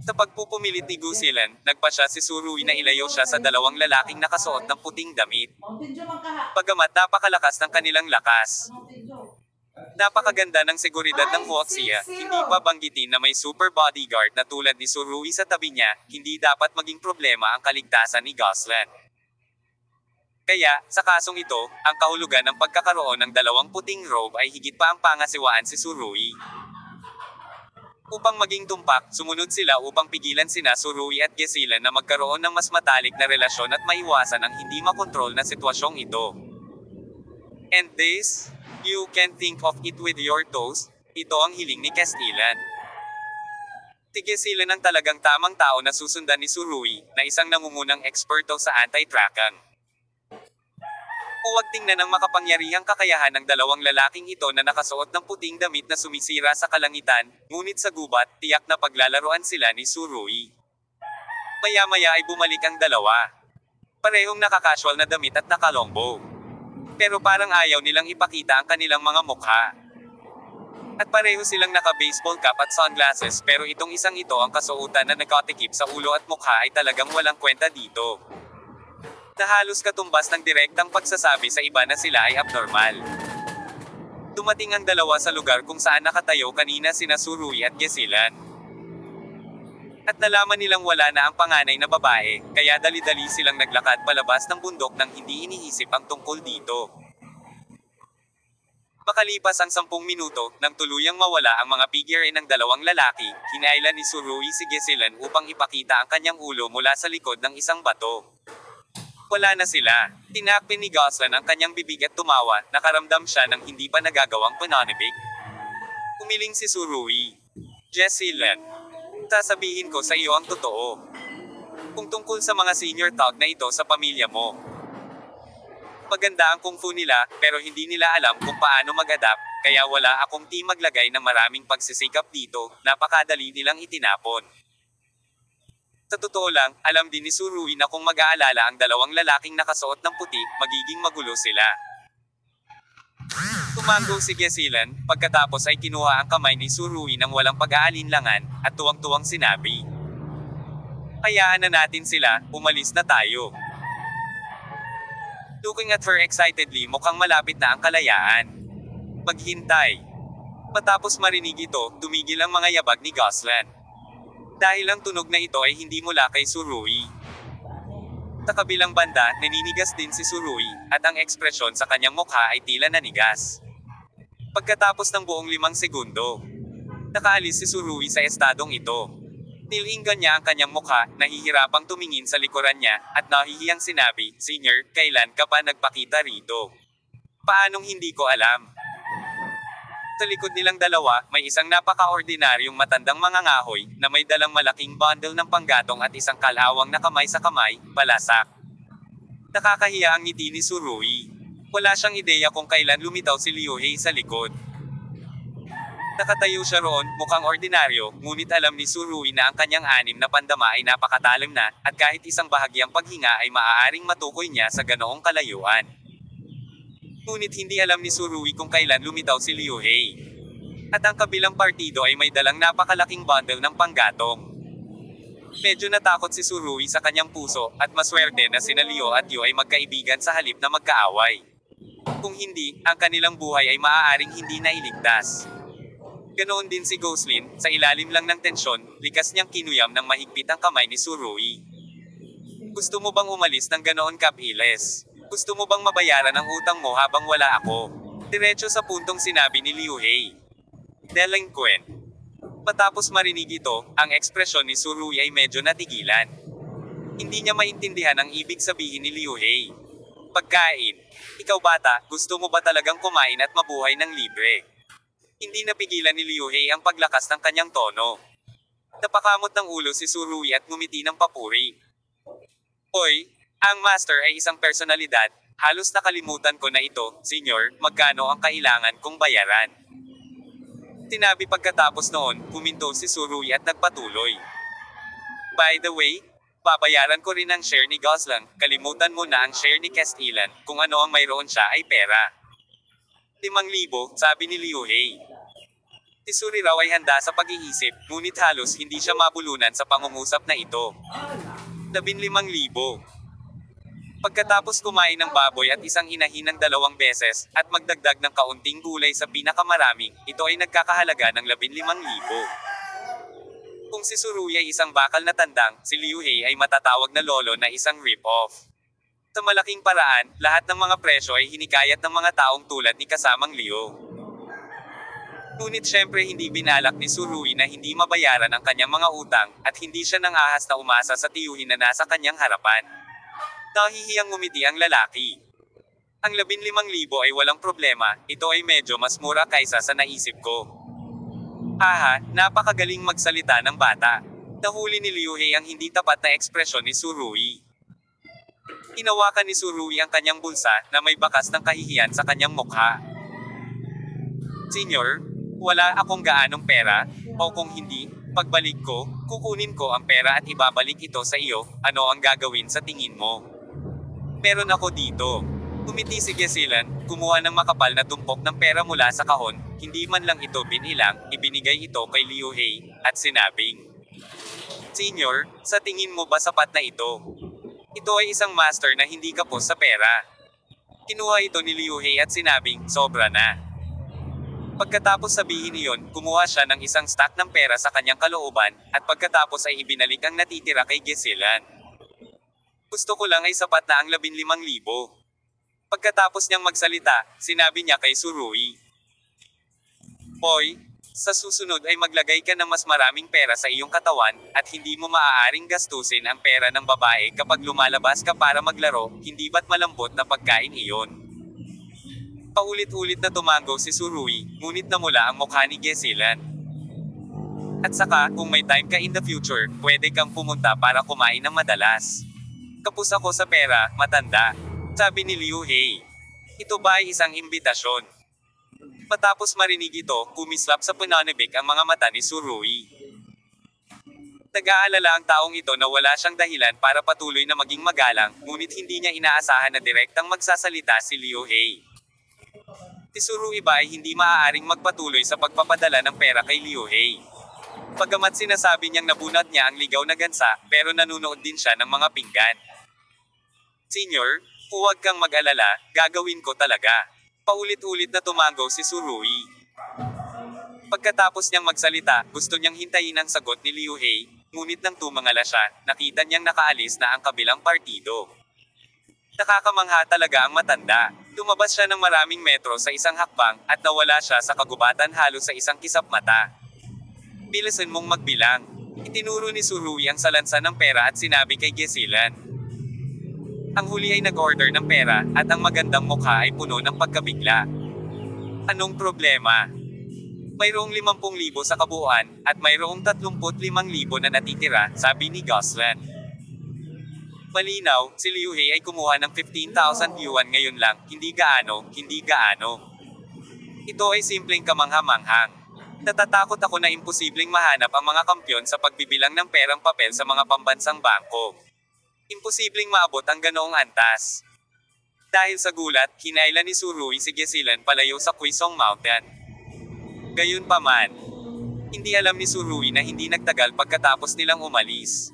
Sa pagpupumilit ni Gusilan, nagpasya si Surui na ilayo siya sa dalawang lalaking nakasuot ng puting damit. Bagamat napakalakas ng kanilang lakas. Napakaganda ng seguridad ng Huaxia, hindi pa banggitin na may super bodyguard na tulad ni Surui sa tabi niya, hindi dapat maging problema ang kaligtasan ni Goslan. Kaya, sa kasong ito, ang kahulugan ng pagkakaroon ng dalawang puting robe ay higit pa ang pangasiwaan si Surui. Upang maging tumpak, sumunod sila upang pigilan sina Surui at Gesilan na magkaroon ng mas matalik na relasyon at maiwasan ang hindi makontrol na sitwasyong ito. And this, you can think of it with your toes, ito ang hiling ni Castillan. Si Gesilan ang talagang tamang tao na susundan ni Surui, na isang nangungunang eksperto sa anti-trackang. Huwag tingnan ang makapangyarihang kakayahan ng dalawang lalaking ito na nakasuot ng puting damit na sumisira sa kalangitan, ngunit sa gubat, tiyak na paglalaroan sila ni Surui. Maya-maya ay bumalik ang dalawa. Parehong nakakasual na damit at nakalongbow. Pero parang ayaw nilang ipakita ang kanilang mga mukha. At pareho silang naka-baseball cap at sunglasses, pero itong isang ito ang kasuotan na nakatikip sa ulo at mukha ay talagang walang kwenta dito. Na halos katumbas ng direktang pagsasabi sa iba na sila ay abnormal. Dumating ang dalawa sa lugar kung saan nakatayo kanina sina Surui at Gesilan. At nalaman nilang wala na ang panganay na babae, kaya dali-dali silang naglakad palabas ng bundok nang hindi iniisip ang tungkol dito. Makalipas ang 10 minuto, nang tuluyang mawala ang mga figure ng dalawang lalaki, hinailan ni Surui si Gesilan upang ipakita ang kanyang ulo mula sa likod ng isang bato. Wala na sila. Tinakpin ni Goslan ang kanyang bibig at tumawa, nakaramdam siya ng hindi pa nagagawang pananabik. Umiling si Surui. Gesilan, sasabihin ko sa iyo ang totoo. Kung tungkol sa mga senior talk na ito sa pamilya mo. Maganda ang kung fu nila, pero hindi nila alam kung paano mag-adapt, kaya wala akong team maglagay ng maraming pagsisikap dito, napakadali nilang itinapon. Sa totoo lang, alam din ni Surui na kung mag-aalala ang dalawang lalaking nakasuot ng puti, magiging magulo sila. Tumango si Gesilan, pagkatapos ay kinuha ang kamay ni Surui ng walang pag-aalinlangan, at tuwang-tuwang sinabi. Hayaan na natin sila, umalis na tayo. Looking at her excitedly, mukhang malapit na ang kalayaan. Maghintay. Matapos marinig ito, tumigil ang mga yabag ni Goslan. Dahil ang tunog na ito ay hindi mula kay Surui. Sa kabilang banda, naninigas din si Surui, at ang ekspresyon sa kanyang mukha ay tila nanigas. Pagkatapos ng buong 5 segundo, nakaalis si Surui sa estadong ito. Nilinggan niya ang kanyang mukha, nahihirapang tumingin sa likuran niya, at nahihiyang sinabi, Senior, kailan ka pa nagpakita rito? Paanong hindi ko alam? Sa likod nilang dalawa, may isang napaka-ordinaryong matandang mangangahoy, na may dalang malaking bundle ng panggatong at isang kalawang na kamay sa kamay, palasak. Nakakahiya ang ngiti ni Surui. Wala siyang ideya kung kailan lumitaw si Liuhei sa likod. Nakatayo siya roon, mukhang ordinaryo, ngunit alam ni Surui na ang kanyang 6 na pandama ay napakatalim na, at kahit isang bahagyang paghinga ay maaaring matukoy niya sa ganoong kalayuan. Ngunit hindi alam ni Surui kung kailan lumitaw si Liuhei. At ang kabilang partido ay may dalang napakalaking bundle ng panggatong. Medyo natakot si Surui sa kanyang puso, at maswerte na sina Leo at Yu ay magkaibigan sa halip na magkaaway. Kung hindi, ang kanilang buhay ay maaaring hindi nailigtas. Ganoon din si Goslin, sa ilalim lang ng tensyon, likas niyang kinuyam ng mahigpit ang kamay ni Surui. Gusto mo bang umalis ng ganoon kapiles? Gusto mo bang mabayaran ang utang mo habang wala ako? Diretso sa puntong sinabi ni Liuhei. Delinquent. Matapos marinig ito, ang ekspresyon ni Surui ay medyo natigilan. Hindi niya maintindihan ang ibig sabihin ni Liuhei. Pagkain. Ikaw bata, gusto mo ba talagang kumain at mabuhay ng libre? Hindi napigilan ni Liuhei ang paglakas ng kanyang tono. Napakamot ng ulo si Surui at ngumiti ng papuri. Hoy, ang master ay isang personalidad, halos nakalimutan ko na ito, senyor, magkano ang kailangan kong bayaran? Sinabi pagkatapos noon, puminto si Surui at nagpatuloy. By the way, babayaran ko rin ang share ni Goslan, kalimutan mo na ang share ni Castilan, kung ano ang mayroon siya ay pera. 5,000, sabi ni Liuhei. Si Suri raw ay handa sa pag-iisip, ngunit halos hindi siya mabulunan sa pangungusap na ito. 15,000. Pagkatapos kumain ng baboy at isang inahin ng 2 beses, at magdagdag ng kaunting gulay sa pinakamaraming, ito ay nagkakahalaga ng 15,000. Kung si Surui ay isang bakal na tandang, si Liuhei ay matatawag na lolo na isang rip-off. Sa malaking paraan, lahat ng mga presyo ay hinikayat ng mga taong tulad ni kasamang Leo. Ngunit syempre hindi binalak ni Surui na hindi mabayaran ang kanyang mga utang, at hindi siya nang ahas na umasa sa tiyuhin na nasa kanyang harapan. Nahihiyang ngumiti ang lalaki. Ang 15,000 ay walang problema, ito ay medyo mas mura kaysa sa naisip ko. Haha, napakagaling magsalita ng bata. Nahuli ni Liuhei ang hindi tapat na ekspresyon ni Surui. Hinawakan ni Surui ang kanyang bulsa na may bakas ng kahihiyan sa kanyang mukha. Senyor, wala akong gaanong pera, o kung hindi, pagbalik ko, kukunin ko ang pera at ibabalik ito sa iyo, ano ang gagawin sa tingin mo? Meron ako dito. Umiti si Gesilan, kumuha ng makapal na tumpok ng pera mula sa kahon, hindi man lang ito binilang, ibinigay ito kay Liu He, at sinabing, Senyor, sa tingin mo ba sapat na ito? Ito ay isang master na hindi kapos sa pera. Kinuha ito ni Liu He at sinabing, sobra na. Pagkatapos sabihin iyon, kumuha siya ng isang stack ng pera sa kanyang kalooban, at pagkatapos ay ibinalik ang natitira kay Gesilan. Gusto ko lang ay sapat na ang 15,000. Pagkatapos niyang magsalita, sinabi niya kay Surui, Hoy, sa susunod ay maglagay ka ng mas maraming pera sa iyong katawan, at hindi mo maaaring gastusin ang pera ng babae kapag lumalabas ka para maglaro, hindi ba't malambot na pagkain iyon? Paulit-ulit na tumango si Surui, ngunit namula ang mukha ni Gesilan. At saka, kung may time ka in the future, pwede kang pumunta para kumain ng madalas. Kapos ako sa pera, matanda. Sabi ni Liu He. Ito ba ay isang imbitasyon? Matapos marinig ito, kumislap sa pananabik ang mga mata ni Surui. Nag-aalala ang taong ito na wala siyang dahilan para patuloy na maging magalang, ngunit hindi niya inaasahan na direktang magsasalita si Liu He. Si Surui ba ay hindi maaaring magpatuloy sa pagpapadala ng pera kay Liu He. Bagamat sinasabi niyang nabunot niya ang ligaw na gansa, pero nanunood din siya ng mga pinggan. Senyor, huwag kang mag-alala, gagawin ko talaga. Paulit-ulit na tumango si Surui. Pagkatapos niyang magsalita, gusto niyang hintayin ang sagot ni Liu He, ngunit nang tumangala siya, nakita niyang nakaalis na ang kabilang partido. Nakakamangha talaga ang matanda. Lumabas siya ng maraming metro sa isang hakbang, at nawala siya sa kagubatan halos sa isang kisap mata. Bilisan mong magbilang. Itinuro ni Surui ang salansa ng pera at sinabi kay Gesilan. Ang huli ay nag-order ng pera, at ang magandang mukha ay puno ng pagkabigla. Anong problema? Mayroong 50,000 sa kabuuan, at mayroong 35,000 na natitira, sabi ni Goslan. Malinaw, si Liu He ay kumuha ng 15,000 yuan ngayon lang, hindi gaano. Ito ay simpleng kamangha-manghang. Natatakot ako na imposibleng mahanap ang mga kampyon sa pagbibilang ng perang papel sa mga pambansang bangko. Imposibleng maabot ang ganoong antas. Dahil sa gulat, kinailan ni Surui si Gesilan palayo sa Quizong Mountain. Gayunpaman, hindi alam ni Surui na hindi nagtagal pagkatapos nilang umalis.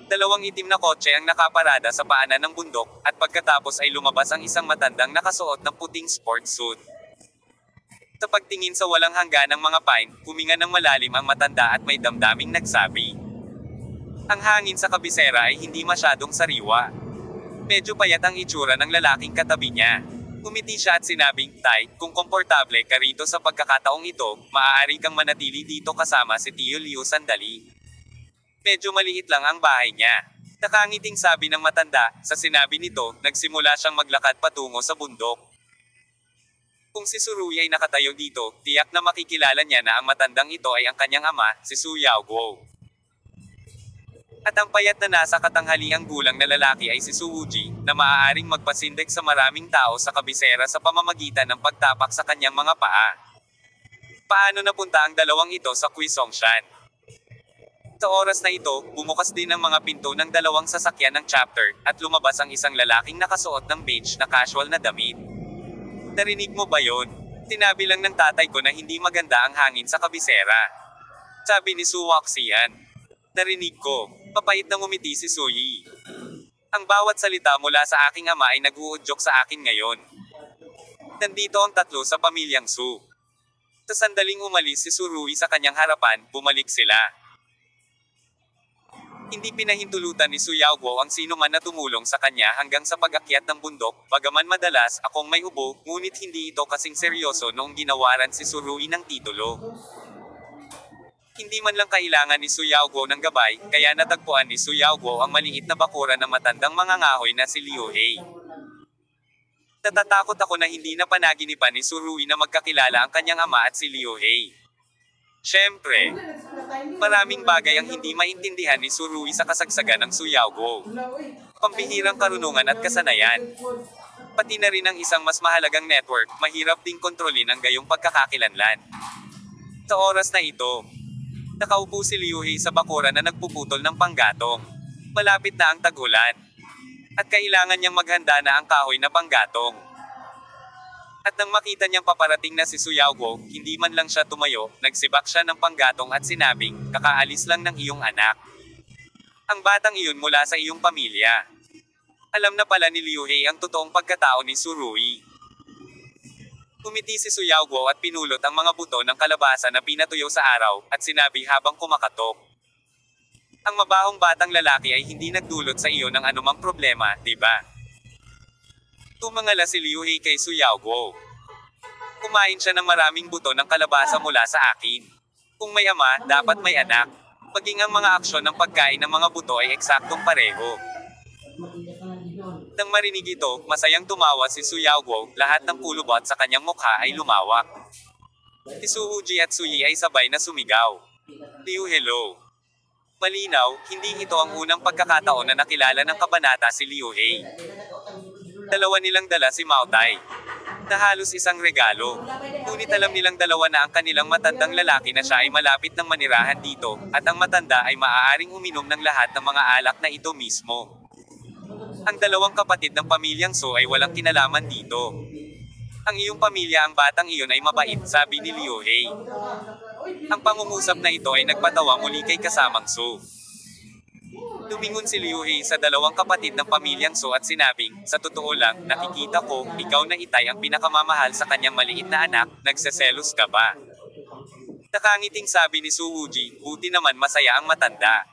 Dalawang itim na kotse ang nakaparada sa paanan ng bundok, at pagkatapos ay lumabas ang isang matandang nakasuot ng puting sports suit. Sa pagtingin sa walang hangganang mga pine, huminga ng malalim ang matanda at may damdaming nagsabi. Ang hangin sa kabisera ay hindi masyadong sariwa. Medyo payat ang itsura ng lalaking katabi niya. Umiti siya at sinabing, Tay, kung komportable ka rito sa pagkakataong ito, maaari kang manatili dito kasama si Tio Liu sandali. Medyo maliit lang ang bahay niya. Nakangiting sabi ng matanda, sa sinabi nito, nagsimula siyang maglakad patungo sa bundok. Kung si Surui ay nakatayo dito, tiyak na makikilala niya na ang matandang ito ay ang kanyang ama, si Su Yaoguo. At ang payat na nasa katanghaliang gulang na lalaki ay si Su Wuji, na maaaring magpasindak sa maraming tao sa kabisera sa pamamagitan ng pagtapak sa kanyang mga paa. Paano napunta ang dalawang ito sa Quizhongshan? Sa oras na ito, bumukas din ang mga pinto ng dalawang sasakyan ng chapter, at lumabas ang isang lalaking nakasuot ng beige na casual na damit. Narinig mo ba yon? Sinabi lang ng tatay ko na hindi maganda ang hangin sa kabisera. Sabi ni Su Waxian. Narinig ko. Papait na ngumiti si Suyi. Ang bawat salita mula sa aking ama ay nag-uudyok sa akin ngayon. Nandito ang tatlo sa pamilyang Su. Sa sandaling umalis si Surui sa kanyang harapan, bumalik sila. Hindi pinahintulutan ni Su Yaoguo ang sino man na tumulong sa kanya hanggang sa pag-akyat ng bundok, bagaman madalas akong may ubo, ngunit hindi ito kasing seryoso noong ginawaran si Surui ng titulo. Hindi man lang kailangan ni Su Yaoguo ng gabay, kaya natagpuan ni Su Yaoguo ang maliit na bakuran ng matandang mangangahoy na si Liu He. Natatakot ako na hindi na panaginipan ni Surui na magkakilala ang kanyang ama at si Liu He. Siyempre, maraming bagay ang hindi maintindihan ni Surui sa kasagsagan ng Suyaogo. Pambihirang karunungan at kasanayan. Pati na rin ang isang mas mahalagang network, mahirap ding kontrolin ang gayong pagkakakilanlan. Sa oras na ito, nakaupo si Liu He sa bakuran na nagpuputol ng panggatong. Malapit na ang tag-ulan. At kailangan niyang maghanda na ang kahoy na panggatong. At nang makita niyang paparating na si Suyaogo, hindi man lang siya tumayo, nagsibak siya ng panggatong at sinabing, kakaalis lang ng iyong anak. Ang batang iyon mula sa iyong pamilya. Alam na pala ni Liu He ang totoong pagkatao ni Surui. Umiti si Suyaogo at pinulot ang mga buto ng kalabasa na pinatuyo sa araw, at sinabi habang kumakatok. Ang mabahong batang lalaki ay hindi nagdulot sa iyo ng anumang problema, di ba? Tumangala si Liu He kay Suyaogo. Kumain siya ng maraming buto ng kalabasa mula sa akin. Kung may ama, dapat may anak. Maging ang mga aksyon ng pagkain ng mga buto ay eksaktong pareho. Nang marinig ito, masayang tumawa si Suyaogo, lahat ng kulubot sa kanyang mukha ay lumawak. Si Suuji at Suyi ay sabay na sumigaw. Liu hello. Malinaw, hindi ito ang unang pagkakataon na nakilala ng kabanata si Liu He. Dalawa nilang dala si Mao Tai. Na halos isang regalo. Ngunit alam nilang dalawa na ang kanilang matandang lalaki na siya ay malapit ng manirahan dito, at ang matanda ay maaaring uminom ng lahat ng mga alak na ito mismo. Ang dalawang kapatid ng pamilyang So ay walang kinalaman dito. Ang iyong pamilya ang batang iyon ay mabait, sabi ni Liu He. Ang pangungusap na ito ay nagpatawa muli kay kasamang So. Lumingon si Liu He sa dalawang kapatid ng pamilyang So at sinabing, sa totoo lang, nakikita ko, ikaw na Itay ang pinakamamahal sa kanyang maliit na anak, nagseselos ka ba? Nakangiting sabi ni Suuji, buti naman masaya ang matanda.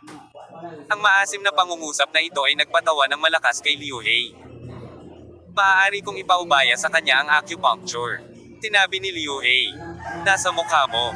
Ang maasim na pangungusap na ito ay nagpatawa ng malakas kay Liu He. Maaari kong ipaubaya sa kanya ang acupuncture. Sinabi ni Liu He. Nasa mukha mo.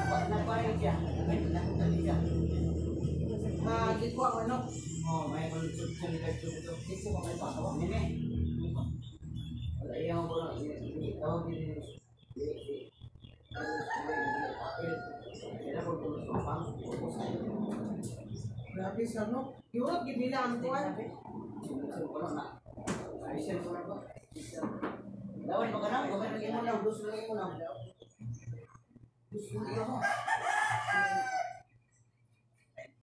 Gratis ano? Europe gibila ang kuan. Dawan ba kana? Gawin mo lang, dos lang mo lang.